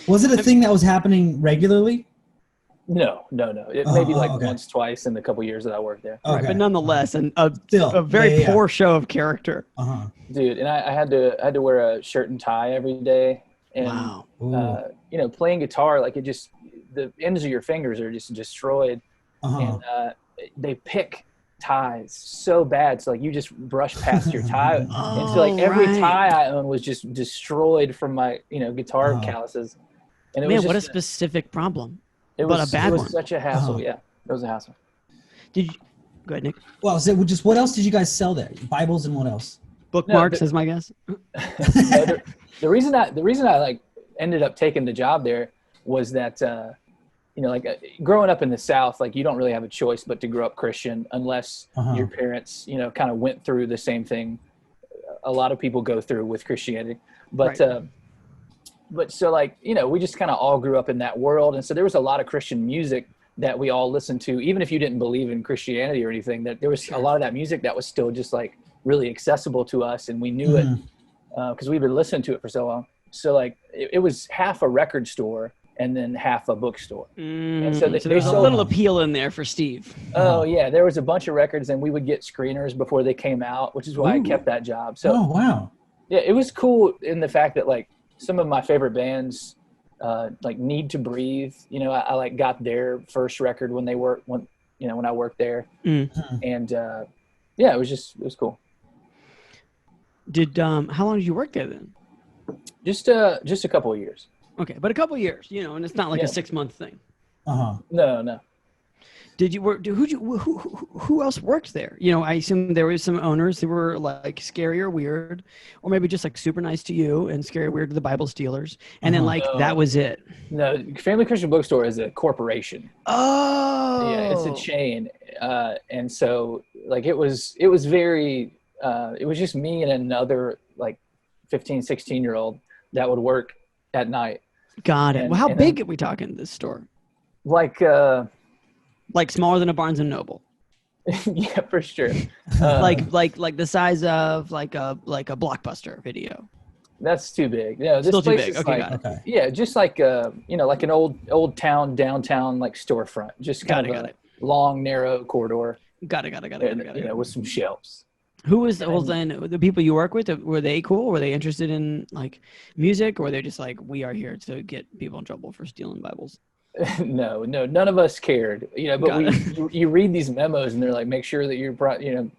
Speaker 4: Was it a thing that was happening regularly?
Speaker 3: No. It maybe like once, twice in the couple years that I worked there.
Speaker 1: Right, but nonetheless, a very poor show of character.
Speaker 3: Dude, and I had to wear a shirt and tie every day. And you know, playing guitar, like the ends of your fingers are just destroyed. And they pick ties so bad, so like you just brush past your tie. And so like every tie I own was just destroyed from my, you know, guitar calluses. And it was
Speaker 1: what a specific problem.
Speaker 3: It was
Speaker 1: a bad one.
Speaker 3: Such a hassle. Yeah, it was a hassle.
Speaker 1: Did you go ahead, Nick?
Speaker 4: Well, so just what else did you guys sell there? Bibles and what else?
Speaker 1: Bookmarks is my guess.
Speaker 3: The reason I like ended up taking the job there was that you know, like growing up in the South, like you don't really have a choice but to grow up Christian unless your parents, you know, kind of went through the same thing a lot of people go through with Christianity. But but so like, you know, we just kind of all grew up in that world, and so there was a lot of Christian music that we all listened to, even if you didn't believe in Christianity or anything. That there was a lot of that music that was still just like really accessible to us, and we knew it because we've been listening to it for so long. So like it was half a record store and then half a bookstore. And so
Speaker 1: there's a little appeal in there for Steve.
Speaker 3: Oh yeah, there was a bunch of records, and we would get screeners before they came out, which is why I kept that job. So yeah, it was cool in the fact that like some of my favorite bands, like Need to Breathe, you know, I like got their first record when I worked there. And yeah, it was cool.
Speaker 1: How long did you work there then?
Speaker 3: Just a couple of years.
Speaker 1: Okay, but a couple of years, you know, and it's not like a 6-month thing.
Speaker 3: No.
Speaker 1: Did you work? Who else worked there? You know, I assume there was some owners who were like scary or weird, or maybe just like super nice to you and scary or weird to the Bible stealers, and then like that was it.
Speaker 3: No, Family Christian Bookstore is a corporation.
Speaker 1: Oh,
Speaker 3: yeah, it's a chain, and so like it was very. It was just me and another like 15, 16-year-old that would work at night.
Speaker 1: Got it. Well, how big are we talking this store?
Speaker 3: Like
Speaker 1: smaller than a Barnes and Noble.
Speaker 3: Yeah, for sure.
Speaker 1: Like the size of like a Blockbuster Video.
Speaker 3: That's too big. No, this
Speaker 1: Still
Speaker 3: place
Speaker 1: too big.
Speaker 3: is
Speaker 1: Okay,
Speaker 3: like,
Speaker 1: got it.
Speaker 3: Yeah, just like you know, like an old town downtown like storefront. Just kind of a long, narrow corridor.
Speaker 1: Got it.
Speaker 3: You know, with some shelves.
Speaker 1: Who was the people you work with? Were they cool? Were they interested in like music, or were they just like, we are here to get people in trouble for stealing Bibles?
Speaker 3: No, none of us cared. You know, but you read these memos and they're like, make sure that you're trying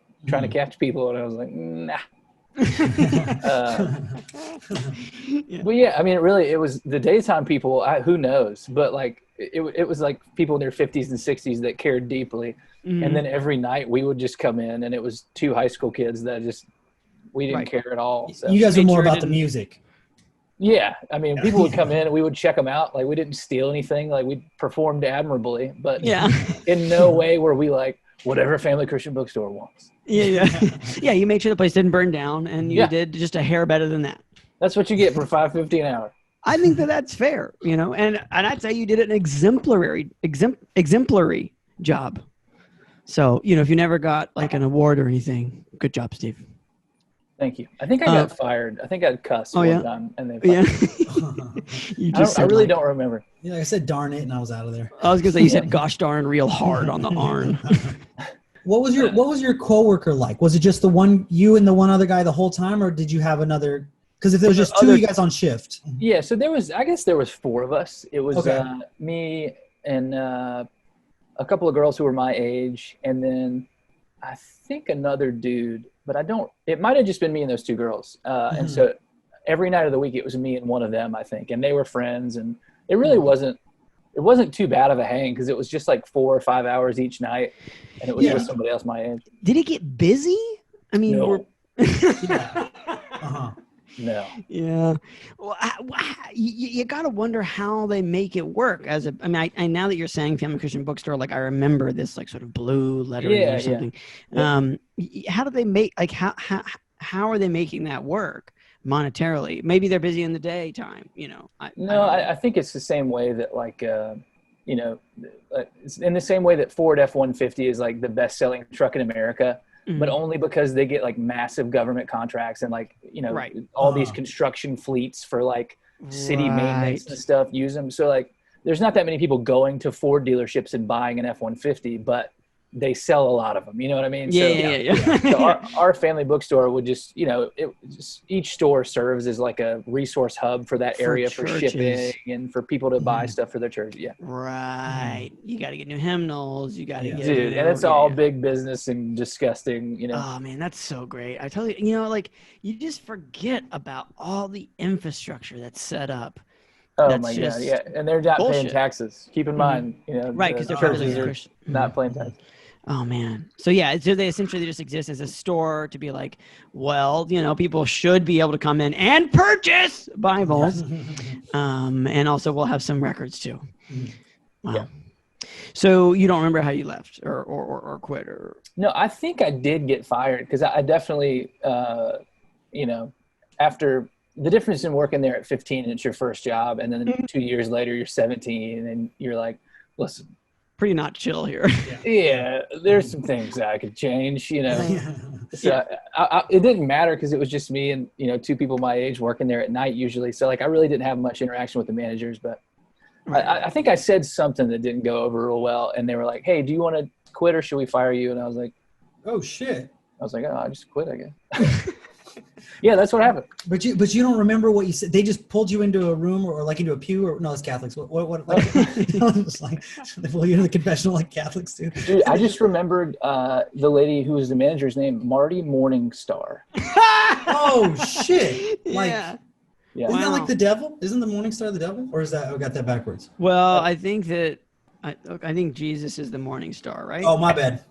Speaker 3: to catch people, and I was like, nah. Well, yeah, I mean, it was the daytime people. Who knows? But like, it was like people in their 50s and 60s that cared deeply. And then every night we would just come in, and it was 2 high school kids that we didn't care at all. So.
Speaker 4: You guys are more about the music.
Speaker 3: Yeah, I mean, people would come in and we would check them out. Like, we didn't steal anything. Like, we performed admirably, but in no way were we like, whatever family Christian bookstore wants.
Speaker 1: Yeah. Yeah, you made sure the place didn't burn down, and you did just a hair better than that.
Speaker 3: That's what you get for $5.50 an hour.
Speaker 1: I think that's fair, and I'd say you did an exemplary job. So, if you never got like an award or anything, good job, Steve.
Speaker 3: Thank you. I think I got fired. I think I cussed one time, and they fired me. I really don't remember.
Speaker 4: Yeah, I said darn it, and I was out of there.
Speaker 1: I was gonna say you said gosh darn real hard on the arn.
Speaker 4: What was your coworker like? Was it just you and the one other guy the whole time, or did you have another? Because if there was just two of you guys on shift.
Speaker 3: Yeah, so I guess there was 4 of us. It was me and a couple of girls who were my age, and then I think another dude, but it might have just been me and those 2 girls. And so every night of the week it was me and one of them, I think, and they were friends, and it really wasn't too bad of a hang because it was just like 4 or 5 hours each night, and it was with somebody else my age.
Speaker 1: Did it get busy? I mean,
Speaker 3: no.
Speaker 1: No. Yeah. Well, you got to wonder how they make it work. I now that you're saying Family Christian Bookstore, like I remember this like sort of blue lettering or something. Yeah. How do they make how are they making that work monetarily? Maybe they're busy in the daytime. I
Speaker 3: think it's the same way that it's in the same way that Ford F-150 is like the best selling truck in America. But only because they get like massive government contracts and like, all these construction fleets for like city maintenance and stuff use them. So like, there's not that many people going to Ford dealerships and buying an F-150, but they sell a lot of them. You know what I mean?
Speaker 1: Yeah.
Speaker 3: So our family bookstore would just, each store serves as like a resource hub for that area for shipping and for people to buy stuff for their church. Yeah.
Speaker 1: Right. You got to get new hymnals. You got to get.
Speaker 3: Dude, and it's all big business and disgusting,
Speaker 1: Oh man, that's so great. I tell you, like you just forget about all the infrastructure that's set up.
Speaker 3: Oh my God. Yeah. And they're not paying taxes. Keep in mind,
Speaker 1: right. Because they're
Speaker 3: churches are not paying taxes.
Speaker 1: Oh man. So so they essentially just exist as a store to be like, well, people should be able to come in and purchase Bibles. And also we'll have some records too. Wow. Yeah. So you don't remember how you left or quit or?
Speaker 3: No, I think I did get fired because I definitely, after the difference in working there at 15 and it's your first job. And then 2 years later, you're 17 and you're like, listen,
Speaker 1: pretty not chill here.
Speaker 3: Yeah, there's some things that I could change, So it didn't matter because it was just me and 2 people my age working there at night usually. So like I really didn't have much interaction with the managers, but I think I said something that didn't go over real well, and they were like, "Hey, do you want to quit or should we fire you?" And I was like,
Speaker 4: "Oh shit!"
Speaker 3: I was like, "Oh, I just quit, I guess." Yeah, that's what happened.
Speaker 4: But you don't remember what you said. They just pulled you into a room or like into a pew or no, it's Catholics. What like it's like they pull you into the confessional like Catholics do.
Speaker 3: Dude, I just remembered the lady who was the manager's name, Marty Morningstar.
Speaker 4: Oh shit! Like,
Speaker 3: yeah.
Speaker 4: Isn't that like the devil? Isn't the Morningstar the devil, or is that I got that backwards?
Speaker 1: Well, I think Jesus is the morning star, right?
Speaker 4: Oh, my bad.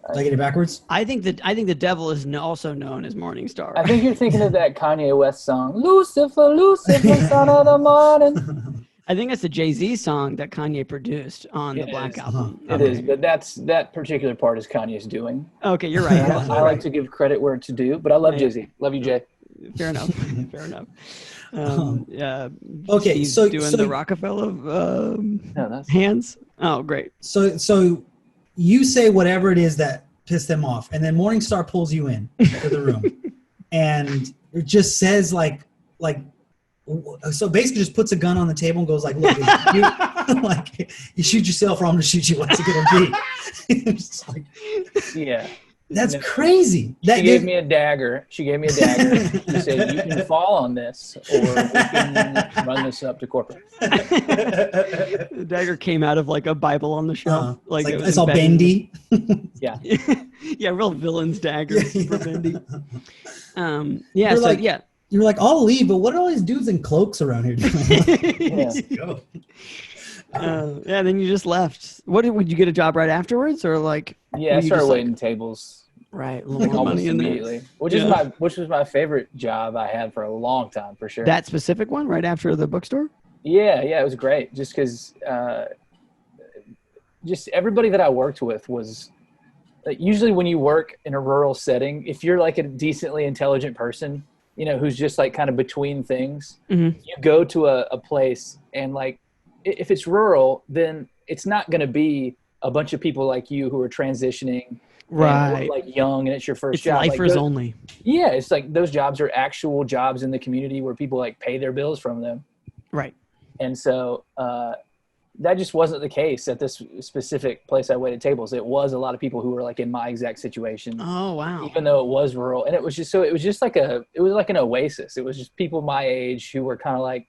Speaker 4: Did I get it backwards?
Speaker 1: I think the devil is also known as Morning Star.
Speaker 3: I think you're thinking of that Kanye West song, Lucifer, Lucifer, son of the morning.
Speaker 1: I think that's the Jay-Z song that Kanye produced on the Black Album.
Speaker 3: It is, but that particular part is Kanye's doing.
Speaker 1: Okay, you're right.
Speaker 3: I like to give credit where it's due, but I love Jay-Z. Love you, Jay.
Speaker 1: Fair enough. Fair enough.
Speaker 4: Okay,
Speaker 1: Steve's
Speaker 4: so
Speaker 1: doing the Rockefeller hands. Oh, great.
Speaker 4: So you say whatever it is that pissed them off, and then Morningstar pulls you in to the room, and it just says like, so basically just puts a gun on the table and goes like, look, like you shoot yourself or I'm gonna shoot you. What's it gonna be? It's like,
Speaker 3: yeah.
Speaker 4: That's crazy.
Speaker 3: She gave me a dagger. She said, you can fall on this or we can run this up to corporate.
Speaker 1: The dagger came out of like a Bible on the shelf.
Speaker 4: Like it's all bendy.
Speaker 3: Yeah.
Speaker 1: Yeah, real villain's dagger. Super bendy.
Speaker 4: You were like, I'll leave, but what are all these dudes in cloaks around here doing?
Speaker 1: Then you just left. Would you get a job right afterwards or like?
Speaker 3: Yeah, I started waiting tables.
Speaker 1: Right, a little more money in there.
Speaker 3: Which was my favorite job I had for a long time, for sure.
Speaker 1: That specific one, right after the bookstore?
Speaker 3: Yeah, it was great. Just because, just everybody that I worked with was usually when you work in a rural setting, if you're like a decently intelligent person, who's just like kind of between things, you go to a place and like, if it's rural, then it's not going to be a bunch of people like you who are transitioning,
Speaker 1: right?
Speaker 3: And like young, and it's your first
Speaker 1: it's
Speaker 3: job.
Speaker 1: Lifers only.
Speaker 3: Yeah, it's like those jobs are actual jobs in the community where people like pay their bills from them.
Speaker 1: Right.
Speaker 3: And so that just wasn't the case at this specific place I waited tables. It was a lot of people who were like in my exact situation.
Speaker 1: Oh wow!
Speaker 3: Even though it was rural, and it was like an oasis. It was just people my age who were kind of like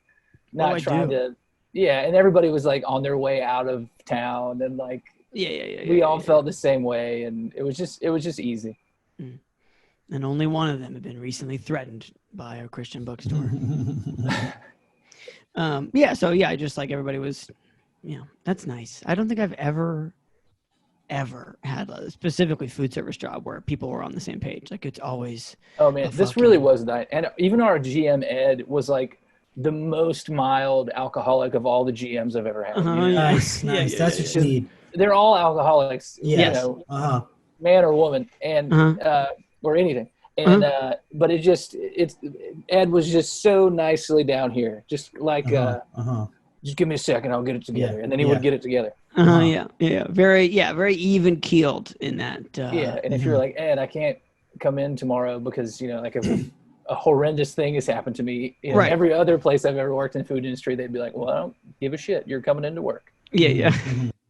Speaker 3: not trying to. Yeah, and everybody was like on their way out of town, and like we all felt the same way, and it was just easy.
Speaker 1: And only one of them had been recently threatened by a Christian bookstore. Just like everybody was, that's nice. I don't think I've ever had a specifically food service job where people were on the same page. Like it's always.
Speaker 3: Oh man, this really was nice. And even our GM Ed was like the most mild alcoholic of all the GMs I've ever had.
Speaker 4: Nice. That's what you need.
Speaker 3: They're all alcoholics, man or woman, and or anything. And but Ed was just so nicely down here, just like just give me a second, I'll get it together, and then he would get it together.
Speaker 1: Very even keeled in that.
Speaker 3: And if you're like, Ed, I can't come in tomorrow because like a horrendous thing has happened to me. Every other place I've ever worked in the food industry, they'd be like, well, I don't give a shit. You're coming into work.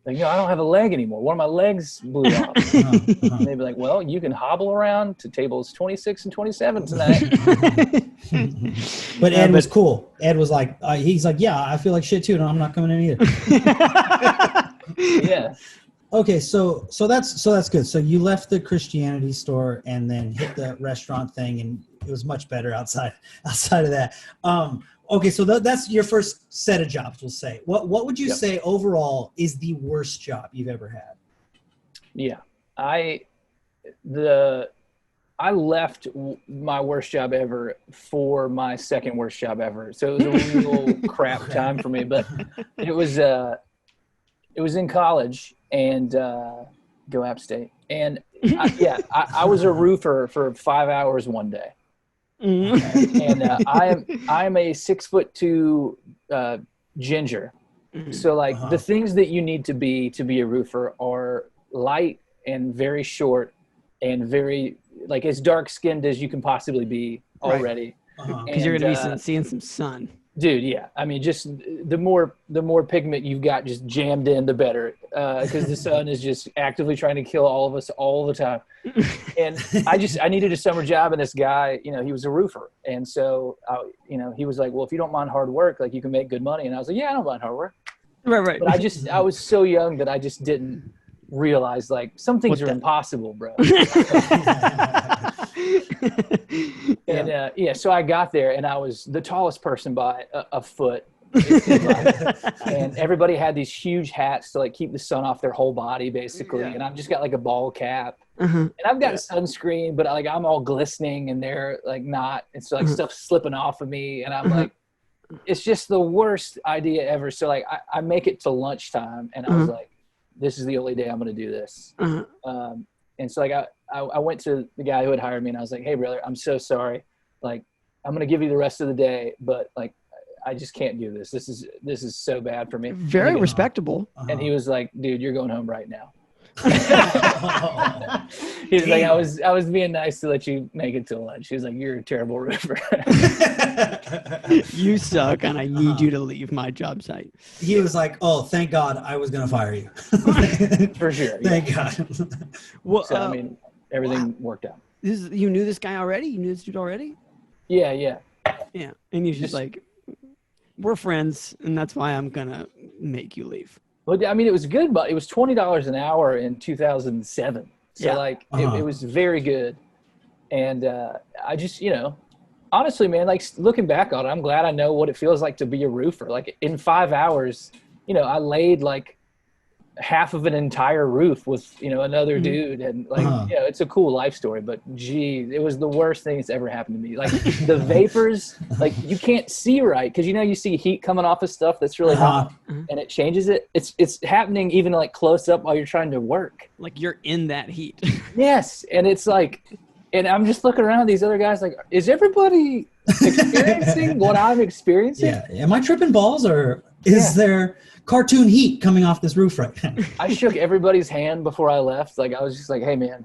Speaker 3: Like, I don't have a leg anymore. One of my legs blew off. And they'd be like, well, you can hobble around to tables 26 and 27 tonight.
Speaker 4: But Ed was cool. Ed was like, he's like, yeah, I feel like shit too. No, I'm not coming in either.
Speaker 3: Yeah.
Speaker 4: Okay, so that's good. So you left the Christianity store and then hit the restaurant thing, and it was much better outside of that. Okay, so that's your first set of jobs, we'll say. What would you say overall is the worst job you've ever had?
Speaker 3: Yeah, I left my worst job ever for my second worst job ever. So it was a real crap time for me. But it was in college, and go App State. And I was a roofer for 5 hours one day. And I am a 6'2" ginger. So like the things that you need to be a roofer are light and very short and very like as dark skinned as you can possibly be already.
Speaker 1: Because you're gonna be seeing some sun.
Speaker 3: Dude, yeah. I mean, just the more pigment you've got just jammed in, the better. Because the sun is just actively trying to kill all of us all the time. And I needed a summer job, and this guy, he was a roofer, and so he was like, well, if you don't mind hard work, like you can make good money. And I was like, yeah, I don't mind hard work. Right. But I was so young that I just didn't realize like some things are impossible, bro. And so I got there, and I was the tallest person by a foot. And everybody had these huge hats to like keep the sun off their whole body, basically. And I've just got like a ball cap, and I've got sunscreen, but like I'm all glistening, and they're like not. It's like stuff slipping off of me, and I'm like, it's just the worst idea ever. So like I make it to lunchtime, and I was like, this is the only day I'm going to do this. And so like I went to the guy who had hired me, and I was like, hey brother, I'm so sorry. Like, I'm going to give you the rest of the day, but like, I just can't do this. This is so bad for me.
Speaker 1: Very respectable.
Speaker 3: And he was like, dude, you're going home right now. He was like, I was being nice to let you make it till lunch. He was like, you're a terrible roofer.
Speaker 1: You suck, and I need you to leave my job site.
Speaker 4: He was like, oh, thank God I was going to fire you.
Speaker 3: For sure.
Speaker 4: Thank God.
Speaker 3: Well, so, I mean, everything worked out.
Speaker 1: You knew this guy already? You knew this dude already?
Speaker 3: Yeah.
Speaker 1: Yeah. And you're just like, we're friends, and that's why I'm going to make you leave.
Speaker 3: Well, I mean, it was good, but it was $20 an hour in 2007. So it was very good. And I just, honestly, man, like looking back on it, I'm glad I know what it feels like to be a roofer. Like in 5 hours, I laid like half of an entire roof with, you know, another dude. And like, you know, it's a cool life story, but geez, it was the worst thing that's ever happened to me. Like the vapors, like you can't see right. Cause you know, you see heat coming off of stuff that's really hot and it changes it. It's happening even like close up while you're trying to work.
Speaker 1: Like you're in that heat.
Speaker 3: Yes. And it's like, and I'm just looking around at these other guys like, is everybody experiencing what I'm experiencing?
Speaker 4: Yeah. Am I tripping balls or is there cartoon heat coming off this roof right now?
Speaker 3: I shook everybody's hand before I left. Like I was just like, hey man,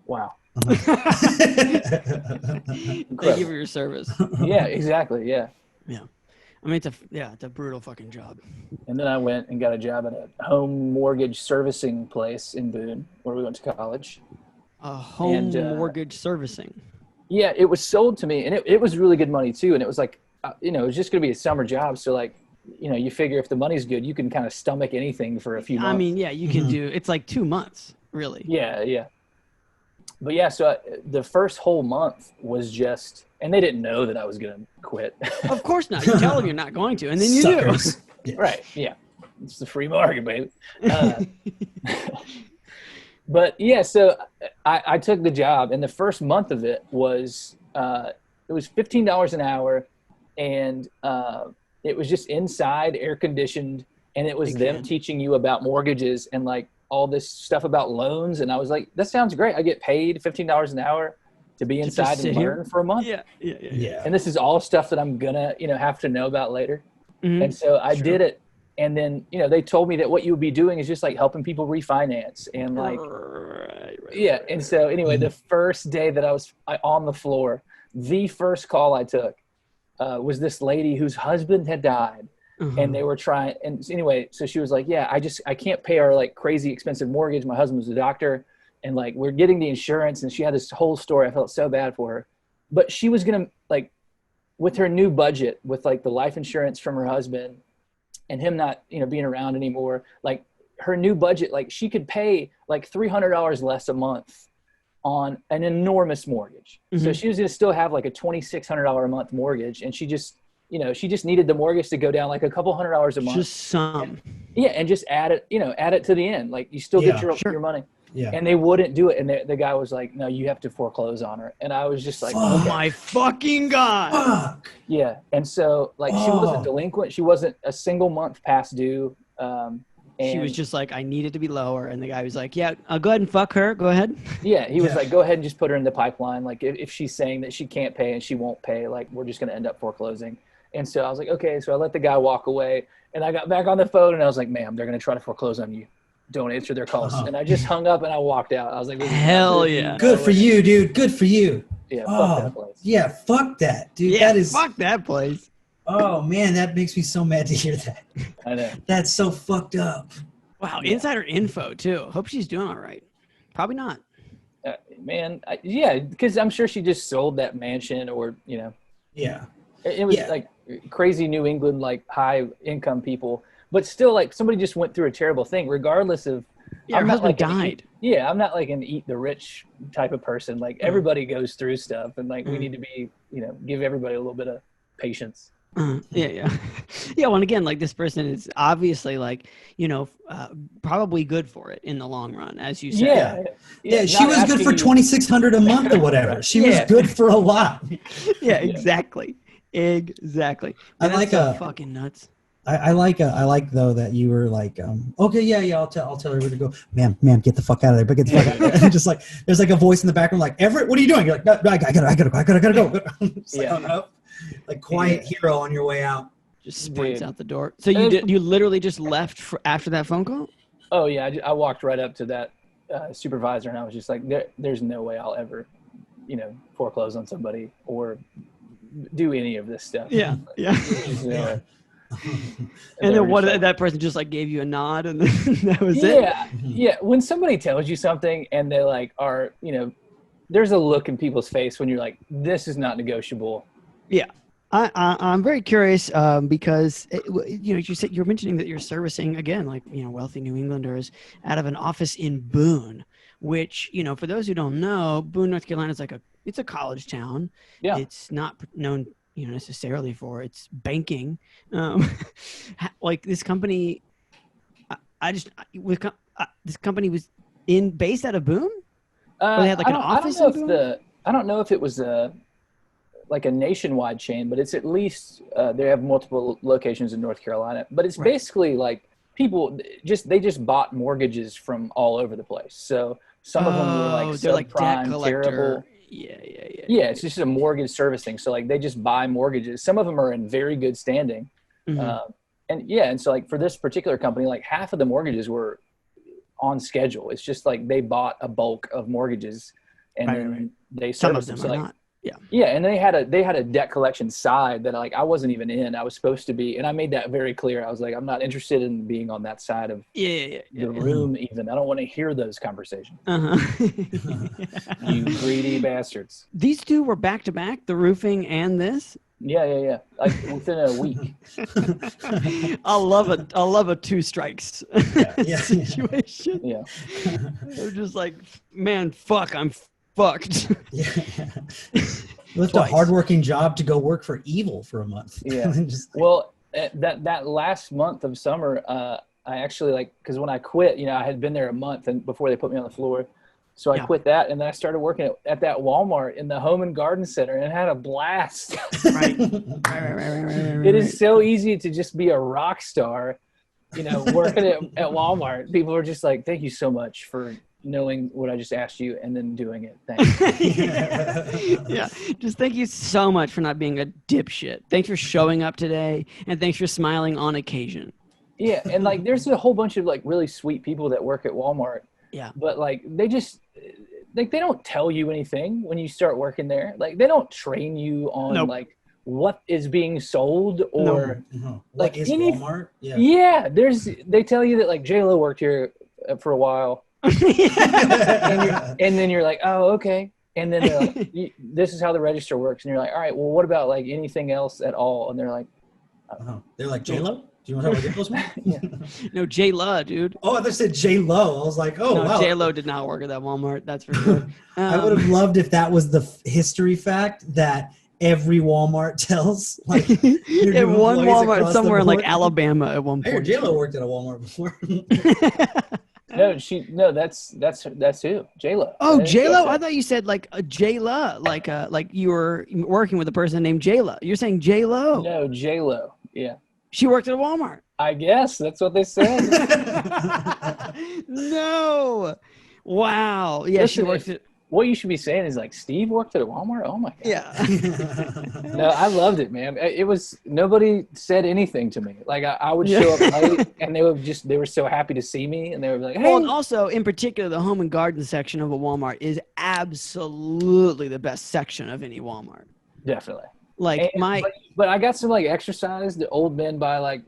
Speaker 3: wow.
Speaker 1: Thank you for your service.
Speaker 3: Yeah, exactly. Yeah.
Speaker 1: Yeah. I mean, it's a brutal fucking job.
Speaker 3: And then I went and got a job at a home mortgage servicing place in Boone where we went to college.
Speaker 1: A home mortgage servicing.
Speaker 3: Yeah, it was sold to me, and it was really good money too. And it was like, you know, it was just going to be a summer job. So like, you know, you figure if the money's good, you can kind of stomach anything for a few months.
Speaker 1: I mean, yeah, you can do. It's like 2 months, really.
Speaker 3: Yeah, yeah. But yeah, so the first whole month was just, and they didn't know that I was going to quit.
Speaker 1: Of course not. You tell them you're not going to, and then you
Speaker 4: Suckers.
Speaker 1: do.
Speaker 4: Yeah.
Speaker 3: Right. Yeah. It's the free market, baby. But yeah, so I took the job, and the first month of it was $15 an hour, and it was just inside, air conditioned, and it was them teaching you about mortgages and like all this stuff about loans. And I was like, that sounds great. I get paid $15 an hour to be inside and learn for a month.
Speaker 1: Yeah.
Speaker 3: And this is all stuff that I'm gonna, you know, have to know about later. And so I did it. And then, you know, they told me that what you would be doing is just like helping people refinance and like, right. And so anyway, the first day that I was on the floor, the first call I took was this lady whose husband had died. And they were trying. And anyway, so she was like, yeah, I can't pay our like crazy expensive mortgage. My husband was a doctor and like, we're getting the insurance. And she had this whole story. I felt so bad for her, but she was going to like, with her new budget, with like the life insurance from her husband, and him not, you know, being around anymore, like her new budget, like she could pay like $300 less a month on an enormous mortgage. So she was going to still have like a $2,600 a month mortgage. And she just, you know, she just needed the mortgage to go down like a couple $100 a month.
Speaker 1: Just some.
Speaker 3: And just add it, you know, add it to the end. Like you still get your money. Yeah. And they wouldn't do it. And the guy was like, no, you have to foreclose on her. And I was just like,
Speaker 1: oh my fucking God.
Speaker 4: Fuck.
Speaker 3: Yeah. And so like she wasn't delinquent. She wasn't a single month past due. And
Speaker 1: she was just like, I need it to be lower. And the guy was like, yeah, I'll go ahead and fuck her. Go ahead.
Speaker 3: Yeah. He was like, go ahead and just put her in the pipeline. Like if she's saying that she can't pay and she won't pay, like we're just going to end up foreclosing. And so I was like, okay. So I let the guy walk away and I got back on the phone and I was like, ma'am, they're going to try to foreclose on you. Don't answer their calls. And I just hung up and I walked out. I was like,
Speaker 1: hell yeah.
Speaker 4: Good for you, dude. Good for you.
Speaker 3: Yeah. Fuck that place.
Speaker 4: Yeah. Fuck that, dude.
Speaker 1: Yeah,
Speaker 4: that is.
Speaker 1: Fuck that place.
Speaker 4: Oh man, that makes me so mad to hear that.
Speaker 3: I know.
Speaker 4: That's so fucked up.
Speaker 1: Wow. Insider info too. Hope she's doing all right. Probably not.
Speaker 3: Man. Because I'm sure she just sold that mansion or, you know.
Speaker 4: Yeah.
Speaker 3: It was like crazy New England, like high income people. But still, like somebody just went through a terrible thing, regardless of.
Speaker 1: Yeah, her husband died.
Speaker 3: I'm not like an eat the rich type of person. Like everybody goes through stuff, and like we need to be, you know, give everybody a little bit of patience.
Speaker 1: Yeah. Well, and again, like this person is obviously like, you know, probably good for it in the long run, as you said.
Speaker 4: Yeah. She was good for $2,600 a month or whatever. She was good for a lot.
Speaker 1: Yeah, exactly. Exactly. And
Speaker 4: I like
Speaker 1: so fucking nuts.
Speaker 4: I like though that you were like, okay, yeah, I'll tell her where to go. Ma'am, get the fuck out of there. But get the fuck out of there. And just like, there's like a voice in the background, like, Everett, what are you doing? You're like, no, I gotta go. Like quiet hero on your way out.
Speaker 1: Just sprints out the door. So you literally just left after that phone call?
Speaker 3: Oh yeah, I walked right up to that supervisor and I was just like, there's no way I'll ever, you know, foreclose on somebody or do any of this stuff.
Speaker 1: Yeah. And then that person just like gave you a nod and that was it?
Speaker 3: Yeah. When somebody tells you something and they like are, you know, there's a look in people's face when you're like, this is not negotiable.
Speaker 1: Yeah. I'm very curious because, you know, you're mentioning that you're servicing, again, like, you know, wealthy New Englanders out of an office in Boone, which, you know, for those who don't know, Boone, North Carolina is it's a college town. Yeah. It's not known, you know, necessarily for its banking. Like this company, this company was based out of Boone. Or they had like an office in Boone.
Speaker 3: I don't know if it was like a nationwide chain, but it's at least they have multiple locations in North Carolina. But it's basically like people they just bought mortgages from all over the place. So some of them were like
Speaker 1: they're like debt
Speaker 3: subprime,
Speaker 1: collector.
Speaker 3: terrible.
Speaker 1: Yeah.
Speaker 3: It's just a mortgage servicing. So like they just buy mortgages. Some of them are in very good standing. And so like for this particular company, like half of the mortgages were on schedule. It's just like they bought a bulk of mortgages and then they serviced them. So like,
Speaker 1: not.
Speaker 3: Yeah, and they had a debt collection side that like I wasn't even in. I was supposed to be, and I made that very clear. I was like, I'm not interested in being on that side of the room. Even I don't want to hear those conversations. You greedy bastards.
Speaker 1: These two were back to back, the roofing and this.
Speaker 3: Yeah. Like within a week.
Speaker 1: I love a two strikes situation.
Speaker 3: Yeah.
Speaker 1: They're just like, man, fuck, I'm fucked.
Speaker 4: Left a hardworking job to go work for evil for a month.
Speaker 3: Yeah. Well, that last month of summer, I actually because when I quit, I had been there a month and before they put me on the floor. So I quit that, and then I started working at that Walmart in the Home and Garden Center and had a blast.
Speaker 1: Right.
Speaker 3: It is so easy to just be a rock star, working at Walmart. People are just like, thank you so much for knowing what I just asked you and then doing it. Thanks.
Speaker 1: Yeah. Just thank you so much for not being a dipshit. Thanks for showing up today, and thanks for smiling on occasion.
Speaker 3: Yeah, and there's a whole bunch of really sweet people that work at Walmart.
Speaker 1: Yeah.
Speaker 3: But they just they don't tell you anything when you start working there. They don't train you on what is being sold or
Speaker 4: what is Walmart?
Speaker 3: Yeah. They tell you that J-Lo worked here for a while. and then you're like, oh, okay. And then they're like, this is how the register works. And you're like, all right, well, what about anything else at all? And they're like,
Speaker 4: they're like, J-Lo? Do you want to talk about J-Lo?
Speaker 1: No, J-Lo, dude.
Speaker 4: Oh, they said J-Lo. I was like, oh, wow.
Speaker 1: J-Lo did not work at that Walmart. That's for sure.
Speaker 4: I would have loved if that was the history fact that every Walmart tells.
Speaker 1: In one Walmart somewhere in Alabama at one point.
Speaker 4: I heard J-Lo worked at a Walmart before.
Speaker 3: No, that's who? J-Lo.
Speaker 1: Oh, J-Lo? I thought you said a J-Lo, like you were working with a person named J-Lo. You're saying J-Lo.
Speaker 3: No, J-Lo. Yeah.
Speaker 1: She worked at a Walmart.
Speaker 3: I guess that's what they said.
Speaker 1: No. Wow. Yeah,
Speaker 3: Listen,
Speaker 1: she worked at...
Speaker 3: What you should be saying is Steve worked at a Walmart? Oh my God.
Speaker 1: Yeah.
Speaker 3: No, I loved it, man. Nobody said anything to me. I would show up late and they were so happy to see me and they would be like, hey.
Speaker 1: Well, and also in particular, the home and garden section of a Walmart is absolutely the best section of any Walmart.
Speaker 3: Definitely.
Speaker 1: But
Speaker 3: I got some exercise. The old men buy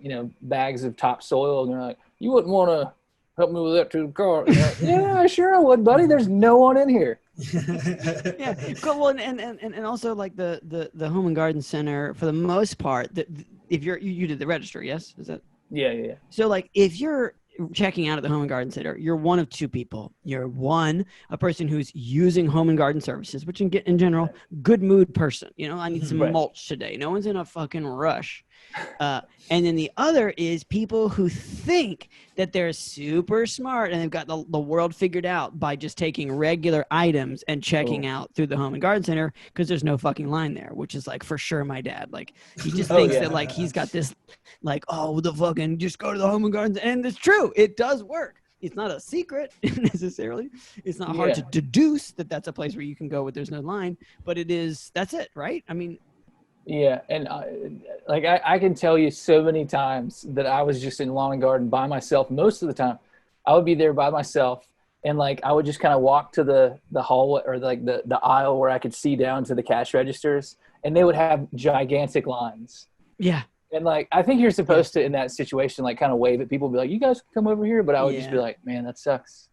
Speaker 3: bags of topsoil and they're like, you wouldn't want to help me with that to the car. Yeah, sure I would, buddy. There's no one in here.
Speaker 1: Yeah. Cool. Well, and also the home and garden center for the most part, if you did the register, yes? Is that?
Speaker 3: Yeah.
Speaker 1: So if you're checking out at the home and garden center, you're one of two people. You're a person who's using home and garden services, which in general, good mood person. I need some mulch today. No one's in a fucking rush. And then the other is people who think that they're super smart and they've got the world figured out by just taking regular items and checking out through the home and garden center because there's no fucking line there, which is for sure my dad. He just thinks that he's got this the fucking just go to the home and garden. And it's true. It does work. It's not a secret necessarily. It's not hard to deduce that that's a place where you can go where there's no line, but that's it, right? I mean,
Speaker 3: yeah, and I can tell you so many times that I was just in lawn and garden by myself. Most of the time, I would be there by myself, and I would just kind of walk to the hallway or the aisle where I could see down to the cash registers, and they would have gigantic lines.
Speaker 1: Yeah,
Speaker 3: and I think you're supposed to in that situation kind of wave at people, be like, "You guys can come over here," but I would just be like, "Man, that sucks."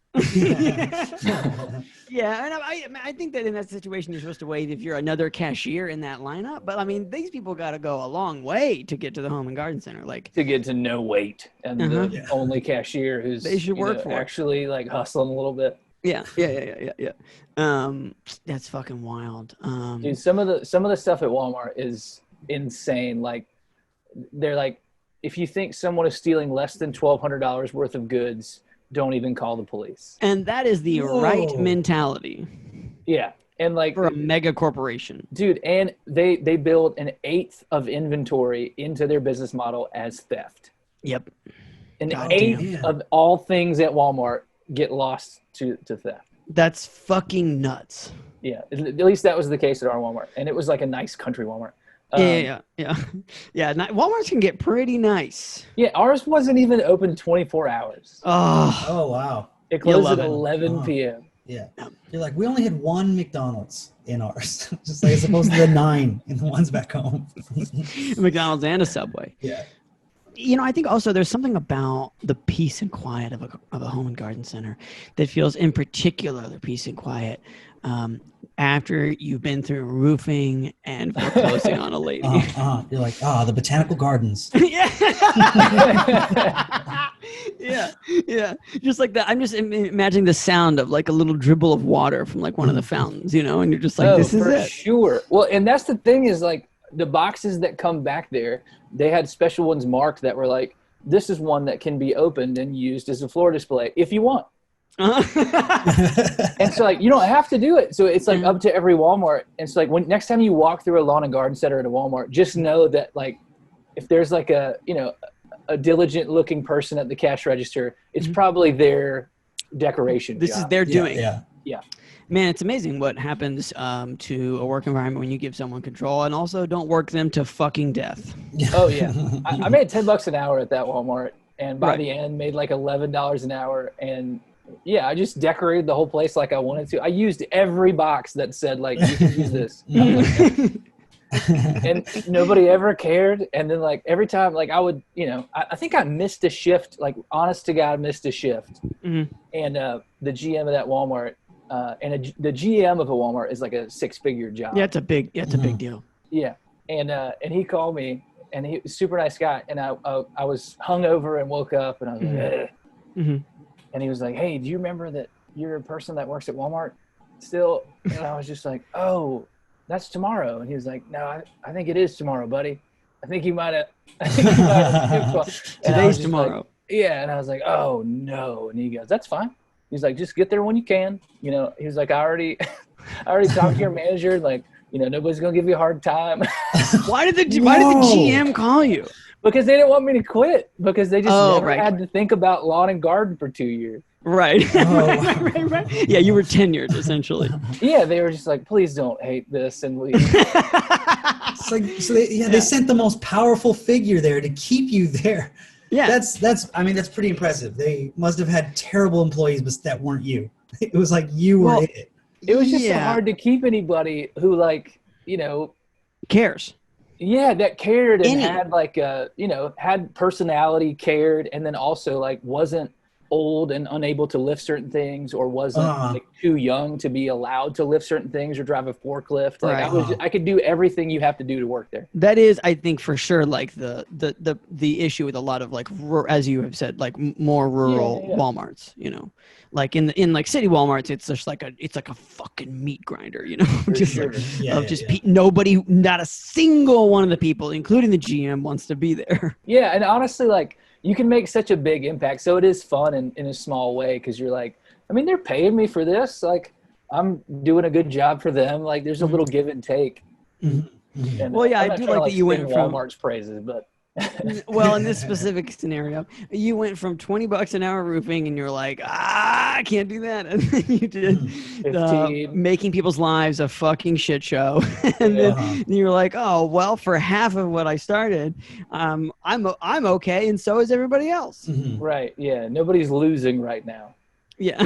Speaker 1: Yeah, and I think that in that situation you're supposed to wait if you're another cashier in that lineup. But I mean, these people got to go a long way to get to the home and garden center,
Speaker 3: to get to no wait, and the only cashier who's
Speaker 1: they should work for
Speaker 3: actually hustling a little bit.
Speaker 1: Yeah. That's fucking wild.
Speaker 3: Dude, some of the stuff at Walmart is insane. They're if you think someone is stealing less than $1,200 worth of goods, don't even call the police.
Speaker 1: And that is the right mentality.
Speaker 3: Yeah. And like
Speaker 1: for a mega corporation,
Speaker 3: dude, and they build an eighth of inventory into their business model as theft.
Speaker 1: Yep.
Speaker 3: An eighth of all things at Walmart get lost to theft.
Speaker 1: That's fucking nuts.
Speaker 3: Yeah. At least that was the case at our Walmart. And it was like a nice country Walmart.
Speaker 1: Yeah. Walmarts can get pretty nice.
Speaker 3: Yeah. Ours wasn't even open 24 hours.
Speaker 4: Oh wow.
Speaker 3: It closed at 11 p.m.
Speaker 4: Yeah. You're like, we only had one McDonald's in ours. Just like as opposed to the 9 in the ones back home.
Speaker 1: McDonald's and a Subway.
Speaker 4: Yeah.
Speaker 1: I think also there's something about the peace and quiet of a home and garden center that feels in particular the peace and quiet after you've been through roofing and foreclosing on a lady.
Speaker 4: You're like, the botanical gardens.
Speaker 1: Yeah. Just like that. I'm just imagining the sound of like a little dribble of water from like one of the fountains, and you're just like, this is it.
Speaker 3: Sure. Well, and that's the thing is like the boxes that come back there, they had special ones marked that were like, this is one that can be opened and used as a floor display if you want. And so like you don't have to do it, so it's like up to every Walmart. And so like when next time you walk through a lawn and garden center at a Walmart, just know that like if there's like a diligent looking person at the cash register, it's probably their decoration
Speaker 1: this
Speaker 3: job.
Speaker 1: is their doing.
Speaker 3: Yeah.
Speaker 1: Man, it's amazing what happens to a work environment when you give someone control, and also don't work them to fucking death.
Speaker 3: Oh yeah. I made $10 an hour at that Walmart, and by the end made like $11 an hour. And yeah, I just decorated the whole place like I wanted to. I used every box that said like, you can use this. And nobody ever cared. And then like every time like I would, I think I missed a shift, like honest to God, missed a shift. And the GM of that Walmart, the GM of a Walmart is like a 6-figure job.
Speaker 1: Yeah, it's a big deal.
Speaker 3: Yeah. And he called me, and he was a super nice guy. And I was hungover and woke up, and I was like, and he was like, hey, do you remember that you're a person that works at Walmart still? And I was just like, oh, that's tomorrow. And he was like, no, I think it is tomorrow, buddy. I think you might have.
Speaker 1: Today's tomorrow.
Speaker 3: Like, yeah. And I was like, oh no. And he goes, that's fine. He's like, just get there when you can. He was like, I already talked to your manager. Like, nobody's going to give you a hard time.
Speaker 1: Why did the GM call you?
Speaker 3: Because they didn't want me to quit, because they just never had to think about lawn and garden for 2 years.
Speaker 1: Right. Right. Yeah, you were tenured essentially.
Speaker 3: Yeah, they were just like, please don't hate this and leave.
Speaker 4: It's like, so they sent the most powerful figure there to keep you there.
Speaker 1: Yeah.
Speaker 4: That's pretty impressive. They must have had terrible employees, but that weren't you. It was like you were it.
Speaker 3: It was just so hard to keep anybody who like,
Speaker 1: cares.
Speaker 3: Yeah, that cared and had like had personality, cared, and then also like wasn't old and unable to lift certain things, or wasn't like too young to be allowed to lift certain things or drive a forklift. Like I could do everything you have to do to work there.
Speaker 1: That is, I think, for sure, like the issue with a lot of like, as you have said, like more rural Walmarts. Like in like city Walmarts, it's just like a fucking meat grinder. Nobody, not a single one of the people, including the GM, wants to be there.
Speaker 3: Yeah, and honestly, like, you can make such a big impact. So it is fun in a small way, because you're like, I mean, they're paying me for this. Like, I'm doing a good job for them. Like, there's a little give and take. And,
Speaker 1: I do like that you went from
Speaker 3: Walmart's praises, but
Speaker 1: well, in this specific scenario, you went from $20 an hour roofing, and you're like, I can't do that, and then you did making people's lives a fucking shit show, and then you're like, oh well, for half of what I started, I'm okay, and so is everybody else.
Speaker 3: Right? Yeah, nobody's losing right now.
Speaker 1: Yeah.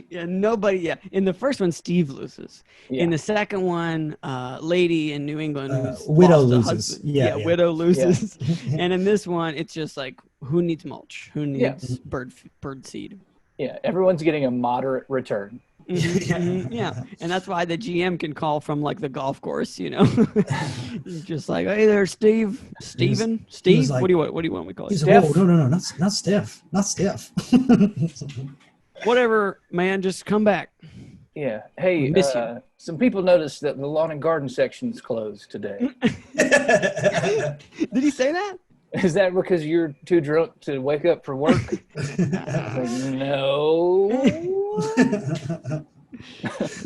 Speaker 1: Yeah, nobody. Yeah, in the first one, Steve loses. Yeah. In the second one, lady in New England,
Speaker 4: widow loses.
Speaker 1: Widow loses. Yeah. And in this one, it's just like, who needs mulch? Who needs bird seed?
Speaker 3: Yeah, everyone's getting a moderate return.
Speaker 1: Yeah, and that's why the GM can call from like the golf course, just like, hey there, Steve, Steven, Steve. Like, what do you want me to call you?
Speaker 4: Steph? Oh, no, not Steph, not Steph.
Speaker 1: Whatever, man, just come back.
Speaker 3: Yeah. Hey,
Speaker 1: Miss you.
Speaker 3: some people noticed that the lawn and garden section is closed today.
Speaker 1: Did he say that?
Speaker 3: Is that because you're too drunk to wake up for work? Like, no.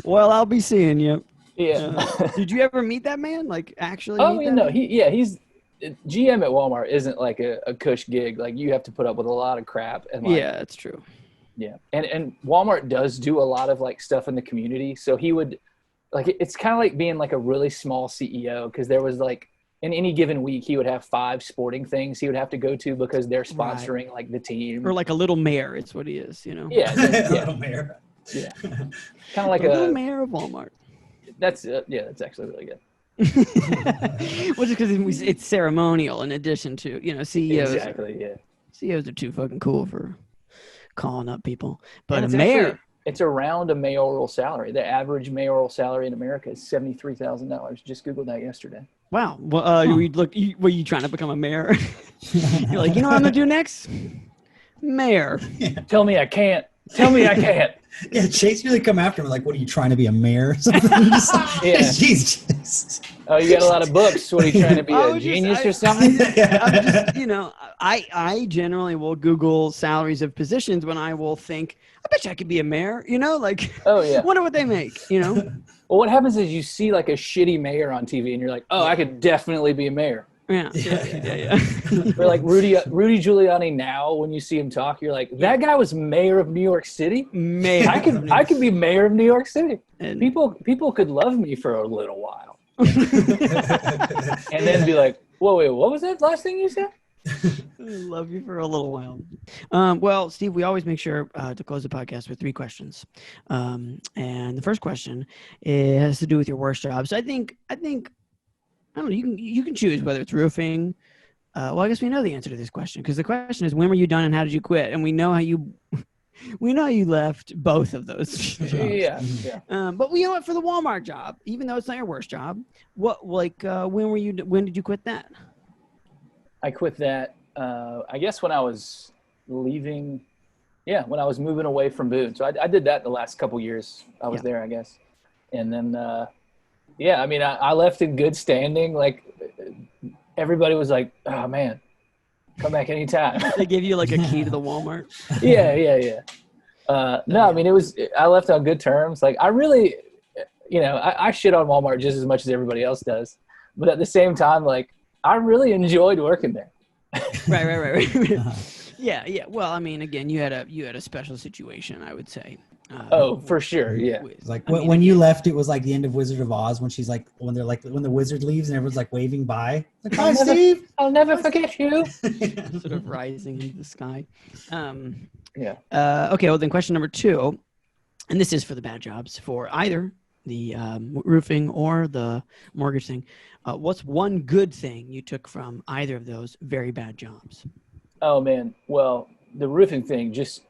Speaker 1: Well, I'll be seeing you.
Speaker 3: Yeah.
Speaker 1: Did you ever meet that man? Like actually
Speaker 3: Oh,
Speaker 1: meet
Speaker 3: yeah,
Speaker 1: that
Speaker 3: no.
Speaker 1: man?
Speaker 3: He's GM at Walmart isn't like a cush gig. Like you have to put up with a lot of crap and like
Speaker 1: Yeah, that's true.
Speaker 3: yeah. And Walmart does do a lot of like stuff in the community. So he would like it's kind of like being like a really small CEO because there was like in any given week he would have 5 sporting things he would have to go to because they're sponsoring like the team.
Speaker 1: Or like a little mayor, it's what he is, you know.
Speaker 3: Yeah, yeah.
Speaker 4: Little mayor.
Speaker 3: Yeah. Kind of like
Speaker 1: The little mayor of Walmart.
Speaker 3: that's that's actually really good.
Speaker 1: Well, just because it's ceremonial in addition to, you know, CEOs.
Speaker 3: Exactly, yeah.
Speaker 1: CEOs are too fucking cool for calling up people. But
Speaker 3: And
Speaker 1: a
Speaker 3: it's
Speaker 1: mayor,
Speaker 3: actually, it's around a mayoral salary. The average mayoral salary in America is $73,000. Just Googled that yesterday.
Speaker 1: wow. Well, were you trying to become a mayor? You're like, you know what I'm gonna do next? Mayor.
Speaker 3: Tell me I can't. Tell me I can't.
Speaker 4: Yeah, Chase really come after him like, what are you trying to be a mayor or something? Just like,
Speaker 3: Yeah.
Speaker 4: Jesus.
Speaker 3: Oh, you got a lot of books. What are you trying to be,
Speaker 1: I
Speaker 3: a
Speaker 1: was
Speaker 3: genius
Speaker 1: just-
Speaker 3: or something?
Speaker 1: I'm just, you know, I generally will Google salaries of positions when I will think, I bet you I could be a mayor, you know, like,
Speaker 3: Oh, yeah.
Speaker 1: wonder what they make, you know?
Speaker 3: Well, what happens is you see like a shitty mayor on TV and you're like, oh, I could definitely be a mayor.
Speaker 1: Yeah.
Speaker 4: Yeah.
Speaker 3: Or like Rudy Giuliani now, when you see him talk, you're like, that guy was mayor of New York City?
Speaker 1: Mayor.
Speaker 3: I could be mayor of New York City.
Speaker 1: And-
Speaker 3: People could love me for a little while. And then be like, whoa, wait, what was that last thing you said?
Speaker 1: I love you for a little while. Well, Steve, we always make sure to close the podcast with 3 questions. And the first question has to do with your worst job. So I think I don't know. You can choose whether it's roofing. Well, I guess we know the answer to this question because the question is when were you done and how did you quit? And we know how you left both of those jobs.
Speaker 3: Yeah.
Speaker 1: But you know what? For the Walmart job, even though it's not your worst job, when did you quit that?
Speaker 3: I quit that, I guess when I was leaving. Yeah, when I was moving away from Boone. So I did that the last couple years I was there, I guess. And then, yeah, I mean, I left in good standing. Like, everybody was like, oh, man, come back anytime.
Speaker 1: They gave you like a key to the Walmart.
Speaker 3: Yeah. No, I mean, I left on good terms. Like, I really, you know, I shit on Walmart just as much as everybody else does. But at the same time, like, I really enjoyed working there.
Speaker 1: Right. Yeah. Well, I mean, again, you had a special situation, I would say.
Speaker 3: Oh, for sure. Yeah.
Speaker 4: It's like when you left, it was like the end of Wizard of Oz when she's like when the wizard leaves and everyone's like waving bye. Like, hi, Steve.
Speaker 3: I'll never forget you.
Speaker 1: sort of rising into the sky.
Speaker 3: Yeah.
Speaker 1: Okay. Well, then question number 2, and this is for the bad jobs for either the roofing or the mortgage thing. What's one good thing you took from either of those very bad jobs?
Speaker 3: Oh, man. Well, the roofing thing, just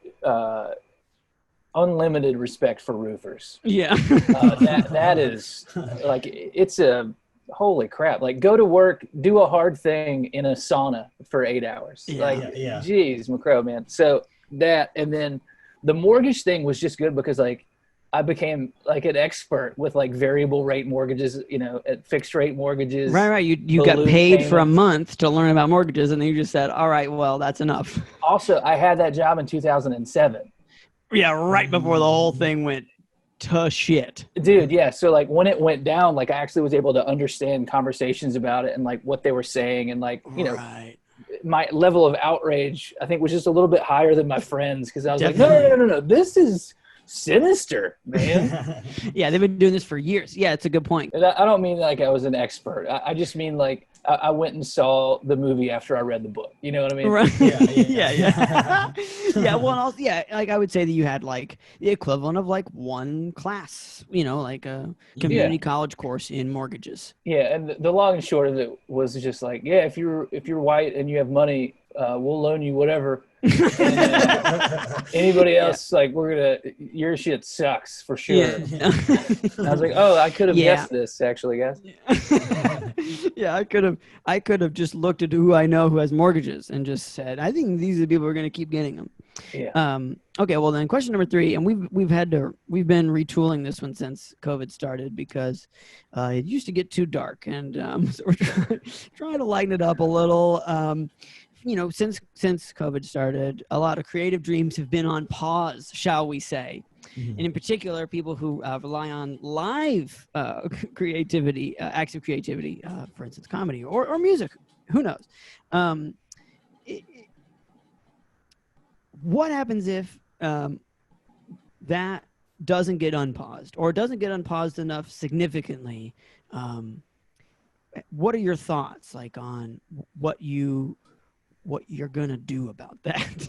Speaker 3: unlimited respect for roofers.
Speaker 1: Yeah.
Speaker 3: That is like, it's a holy crap. Like, go to work, do a hard thing in a sauna for 8 hours.
Speaker 4: Yeah.
Speaker 3: Geez, McCrow, man. So that, and then the mortgage thing was just good because like I became like an expert with like variable rate mortgages, you know, at fixed rate mortgages.
Speaker 1: Right. You got paid for a month to learn about mortgages, and then you just said, "All right, well, that's enough."
Speaker 3: Also, I had that job in 2007.
Speaker 1: Yeah, right before the whole thing went to shit.
Speaker 3: Dude, yeah. So like when it went down, like I actually was able to understand conversations about it and like what they were saying, and like, you know, my level of outrage I think was just a little bit higher than my friends because I was like, no, this is sinister, man.
Speaker 1: Yeah, they've been doing this for years. Yeah, it's a good point.
Speaker 3: And I don't mean like I was an expert. I just mean like I went and saw the movie after I read the book. You know what I mean?
Speaker 1: Right.
Speaker 4: Yeah.
Speaker 1: Yeah. Well, and also, yeah, like I would say that you had like the equivalent of like one class, you know, like a community college course in mortgages.
Speaker 3: Yeah, and the long and short of it was just like, yeah, if you're white and you have money, we'll loan you whatever. And, anybody else, like your shit sucks for sure.
Speaker 1: Yeah.
Speaker 3: I was like, oh, I could have guessed this actually, guys.
Speaker 1: Yeah, I could have just looked at who I know who has mortgages and just said, I think these are the people who are going to keep getting them.
Speaker 3: Yeah.
Speaker 1: Okay, well then question number 3, and we've been retooling this one since COVID started because it used to get too dark, and so we're trying to lighten it up a little. Since COVID started, a lot of creative dreams have been on pause, shall we say. And in particular, people who rely on live creativity, acts of creativity, for instance, comedy or music, who knows? What happens if that doesn't get unpaused, or doesn't get unpaused enough significantly? What are your thoughts on what you're gonna do about that?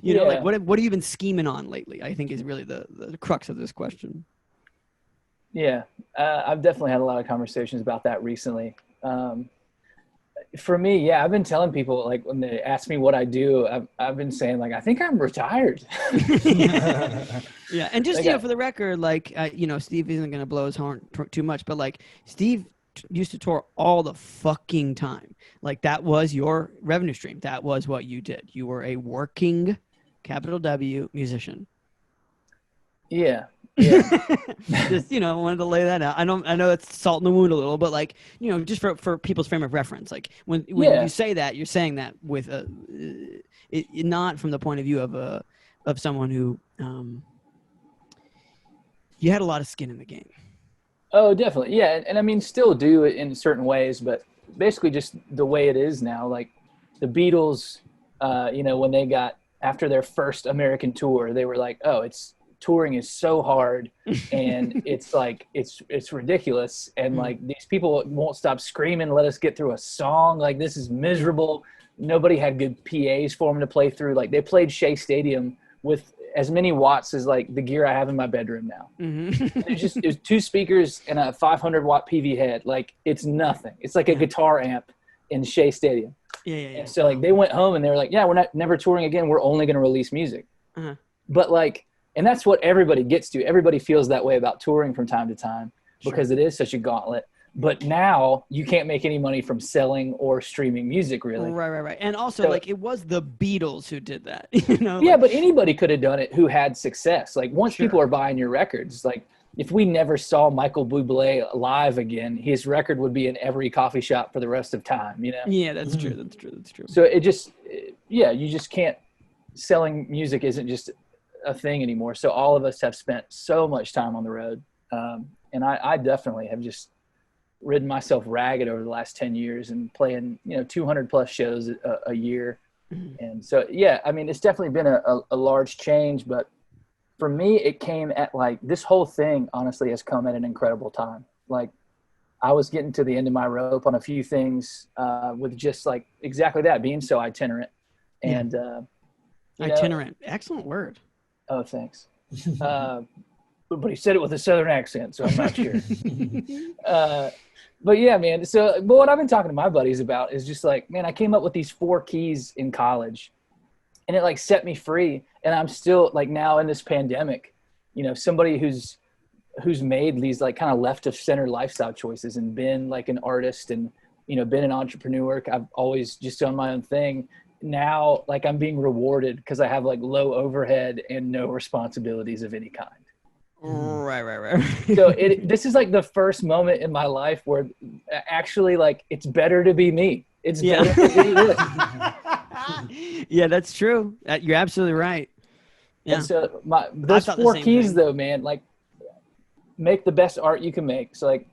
Speaker 1: Like what have you been scheming on lately? I think is really the crux of this question.
Speaker 3: Yeah, I've definitely had a lot of conversations about that recently. For me, I've been telling people, like, when they ask me what I do, I've been saying, like, I think I'm retired.
Speaker 1: Yeah, and just for the record, like, Steve isn't gonna blow his horn too much, but like, Steve used to tour all the fucking time. Like, that was your revenue stream. That was what you did. You were a working, capital W, musician.
Speaker 3: Yeah.
Speaker 1: Just wanted to lay that out. I know that's salt in the wound a little, but like, just for people's frame of reference, like when you say that, you're saying that with not from the point of view of someone who you had a lot of skin in the game.
Speaker 3: Oh, definitely. Yeah. And I mean, still do it in certain ways, but basically just the way it is now. Like the Beatles, when they got after their first American tour, they were like, oh, touring is so hard, and it's like it's ridiculous, and like these people won't stop screaming, let us get through a song, like this is miserable. Nobody had good PAs for them to play through. Like they played Shea Stadium with as many watts as like the gear I have in my bedroom now. It was 2 speakers and a 500 watt PV head. Like it's nothing. It's like a guitar amp in Shea Stadium. And so like they went home and they were like, yeah, we're never touring again, we're only going to release music. But like, and that's what everybody gets to. Everybody feels that way about touring from time to time because it is such a gauntlet. But now you can't make any money from selling or streaming music, really.
Speaker 1: Right. And also, like, it was the Beatles who did that,
Speaker 3: Yeah, but anybody could have done it who had success. Like, once people are buying your records, like, if we never saw Michael Bublé live again, his record would be in every coffee shop for the rest of time,
Speaker 1: Yeah, that's true. That's true.
Speaker 3: So it just, you just can't, selling music isn't just a thing anymore. So all of us have spent so much time on the road. And I definitely have just ridden myself ragged over the last 10 years and playing, 200 plus shows a year. And so, I mean, it's definitely been a large change, but for me, it came at like, this whole thing honestly has come at an incredible time. Like I was getting to the end of my rope on a few things with just like exactly that, being so itinerant. And
Speaker 1: itinerant, excellent word.
Speaker 3: Oh, thanks. But he said it with a Southern accent, so I'm not sure. But yeah, man. But what I've been talking to my buddies about is just like, man, I came up with these 4 keys in college, and it like set me free. And I'm still like now in this pandemic, somebody who's made these like kind of left of center lifestyle choices and been like an artist and, been an entrepreneur. I've always just done my own thing. Now, like I'm being rewarded because I have like low overhead and no responsibilities of any kind.
Speaker 1: Right.
Speaker 3: So this is like the first moment in my life where actually like it's better to be me. It's better to be this.
Speaker 1: Yeah, that's true. You're absolutely right. Yeah.
Speaker 3: And so those 4 keys though, man, like make the best art you can make. So like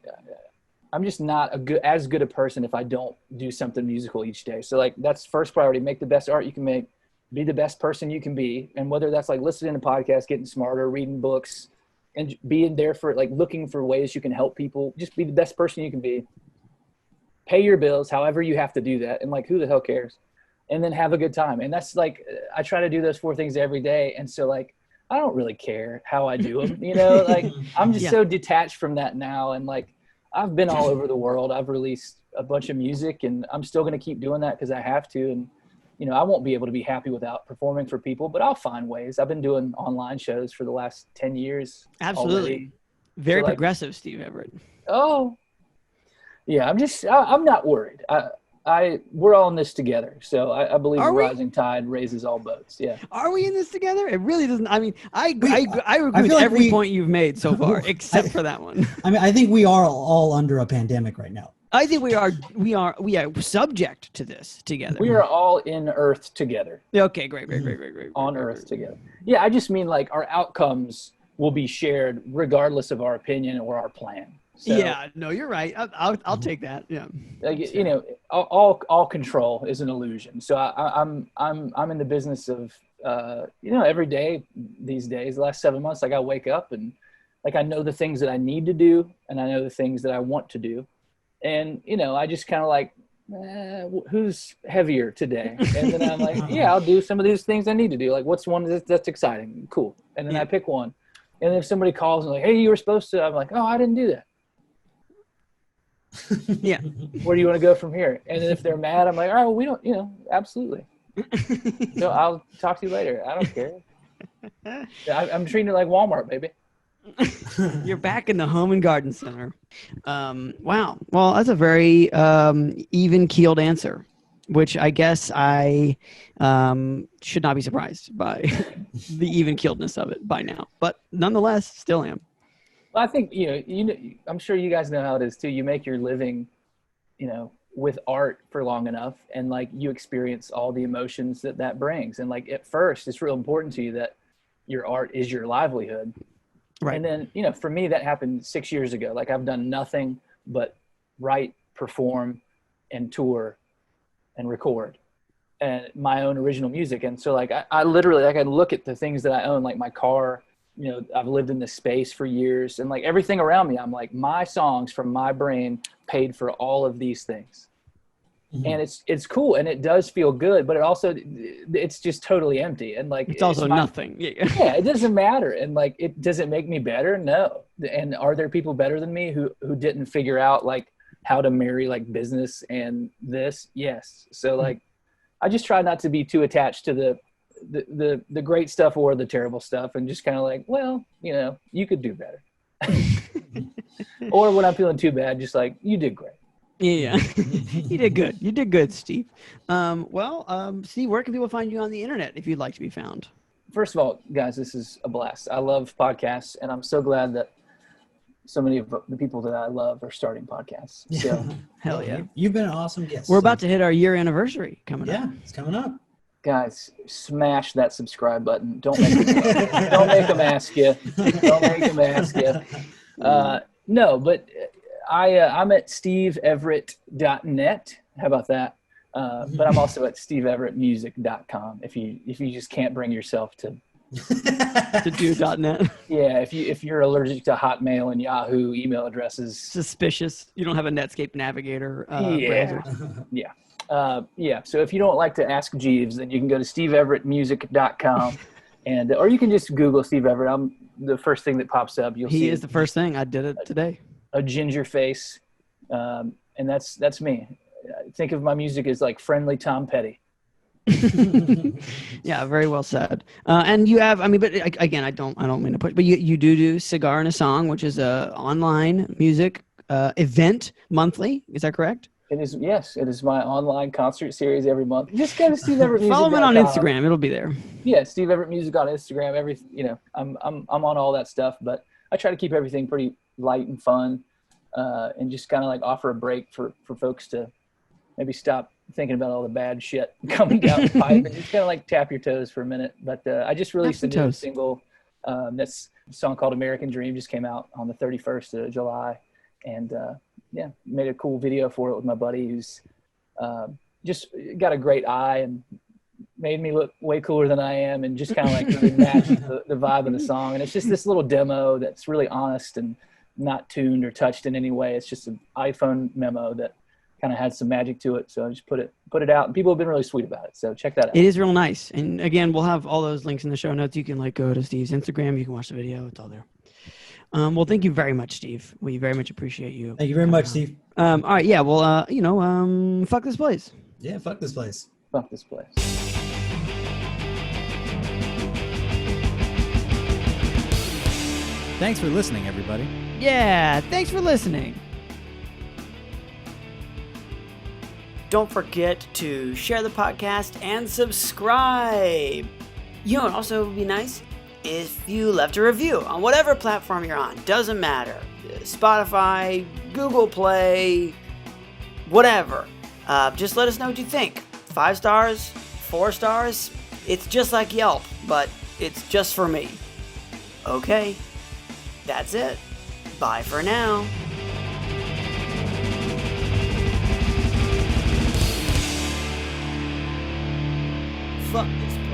Speaker 3: I'm just not as good a person if I don't do something musical each day. So like that's first priority, make the best art you can make, be the best person you can be. And whether that's like listening to podcasts, getting smarter, reading books, and being there for like looking for ways you can help people, just be the best person you can be, pay your bills, however you have to do that. And like, who the hell cares? And then have a good time. And that's like, I try to do those 4 things every day. And so like, I don't really care how I do them, like I'm just so detached from that now. And like, I've been all over the world. I've released a bunch of music and I'm still going to keep doing that because I have to. And, I won't be able to be happy without performing for people, but I'll find ways. I've been doing online shows for the last 10 years.
Speaker 1: Absolutely.
Speaker 3: Already.
Speaker 1: Very progressive, Steve Everett.
Speaker 3: Oh, yeah. I'm not worried. we're all in this together. So I believe
Speaker 1: Are
Speaker 3: a
Speaker 1: we?
Speaker 3: rising tide raises all boats. Yeah.
Speaker 1: Are we in this together? It really doesn't. I mean, I agree with
Speaker 4: feel like
Speaker 1: every point you've made so far, except for that one.
Speaker 4: I mean, I think we are all under a pandemic right now.
Speaker 1: I think we are subject to this together.
Speaker 3: We are all in Earth together.
Speaker 1: Okay, great.
Speaker 3: On Earth together. Yeah, I just mean like our outcomes will be shared regardless of our opinion or our plan. So,
Speaker 1: yeah, no, you're right. I'll take that. Yeah.
Speaker 3: Like, you know, all control is an illusion. So I'm in the business of you know, every day these days, the last 7 months, like I wake up and like I know the things that I need to do and I know the things that I want to do. And, you know, I just kind of like, who's heavier today? And then I'm like, yeah, I'll do some of these things I need to do. Like, what's one that's exciting? Cool. And then I pick one. And if somebody calls and like, hey, you were supposed to, I'm like, oh, I didn't do that.
Speaker 1: Yeah.
Speaker 3: Where do you want to go from here? And then if they're mad, I'm like, all right, well, we don't, you know, absolutely. So I'll talk to you later. I don't care. I'm treating it like Walmart, baby.
Speaker 1: You're back in the home and garden center. Wow. Well, that's a very even-keeled answer, which I guess I should not be surprised by the even-keeledness of it by now. But nonetheless, still am.
Speaker 3: Well, I think, you know, I'm sure you guys know how it is too. You make your living, you know, with art for long enough, and like you experience all the emotions that brings. And like at first, it's real important to you that your art is your livelihood.
Speaker 1: Right.
Speaker 3: And then, you know, for me, that happened 6 years ago. Like I've done nothing but write, perform, and tour, and record, and my own original music. And so, like, I literally, like, I look at the things that I own, like my car. You know, I've lived in this space for years, and like everything around me, I'm like, my songs from my brain paid for all of these things. Mm-hmm. And it's cool, and it does feel good, but it also, it's just totally empty, and like
Speaker 1: it's also nothing.
Speaker 3: Yeah, it doesn't matter. And like, does it make me better? No. And are there people better than me who didn't figure out like how to marry like business and this? Yes. So like, I just try not to be too attached to the great stuff or the terrible stuff, and just kind of like, well, you know, you could do better. Or when I'm feeling too bad, just like, you did great.
Speaker 1: Yeah. You did good. You did good, Steve. Steve, where can people find you on the internet if you'd like to be found?
Speaker 3: First of all, guys, this is a blast. I love podcasts, and I'm so glad that so many of the people that I love are starting podcasts. So,
Speaker 1: hell yeah.
Speaker 4: You've been an awesome guest.
Speaker 1: We're about to hit our year anniversary coming up.
Speaker 4: Yeah, it's coming up.
Speaker 3: Guys, smash that subscribe button. Don't make them ask you. Don't make them ask you. No, but I'm at steveeverett.net. How about that? But I'm also at steveeverettmusic.com. If you just can't bring yourself to
Speaker 1: do .net.
Speaker 3: Yeah, if you're allergic to Hotmail and Yahoo email addresses,
Speaker 1: suspicious. You don't have a Netscape Navigator browser.
Speaker 3: Yeah. So if you don't like to ask Jeeves, then you can go to steveeverettmusic.com, and or you can just Google Steve Everett. I'm the first thing that pops up.
Speaker 1: He is the first thing. I did it today.
Speaker 3: A ginger face, and that's me. Think of my music as like friendly Tom Petty.
Speaker 1: Yeah, very well said. And you have, I mean, but again, I don't mean to push, but you do Cigar and a Song, which is a online music event monthly. Is that correct?
Speaker 3: It is. Yes, it is my online concert series every month. Just go to Steve Everett Music.
Speaker 1: Follow me on Instagram; it'll be there.
Speaker 3: Yeah, Steve Everett Music on Instagram. I'm on all that stuff, but I try to keep everything pretty light and fun, and just kind of like offer a break for folks to maybe stop thinking about all the bad shit coming down the pipe and just kind of like tap your toes for a minute. But I just released a new single. That's a song called American Dream, just came out on the 31st of July. And made a cool video for it with my buddy who's just got a great eye and made me look way cooler than I am, and just kind of like really matched the vibe of the song. And it's just this little demo that's really honest and not tuned or touched in any way. It's just an iPhone memo that kind of has some magic to it. So I just put it out, and people have been really sweet about it. So check that out.
Speaker 1: It is real nice. And again, we'll have all those links in the show notes. You can like go to Steve's Instagram. You can watch the video. It's all there. Well, thank you very much, Steve. We very much appreciate you.
Speaker 4: Thank you very much, Steve.
Speaker 1: All right. Yeah. Well, fuck this place.
Speaker 4: Yeah. Fuck this place.
Speaker 3: Fuck this place.
Speaker 2: Thanks for listening, everybody.
Speaker 1: Yeah. Thanks for listening. Don't forget to share the podcast and subscribe. You know what also would be nice? If you left a review on whatever platform you're on. Doesn't matter. Spotify, Google Play, whatever. Just let us know what you think. 5 stars, 4 stars. It's just like Yelp, but it's just for me. Okay, that's it. Bye for now. Fuck this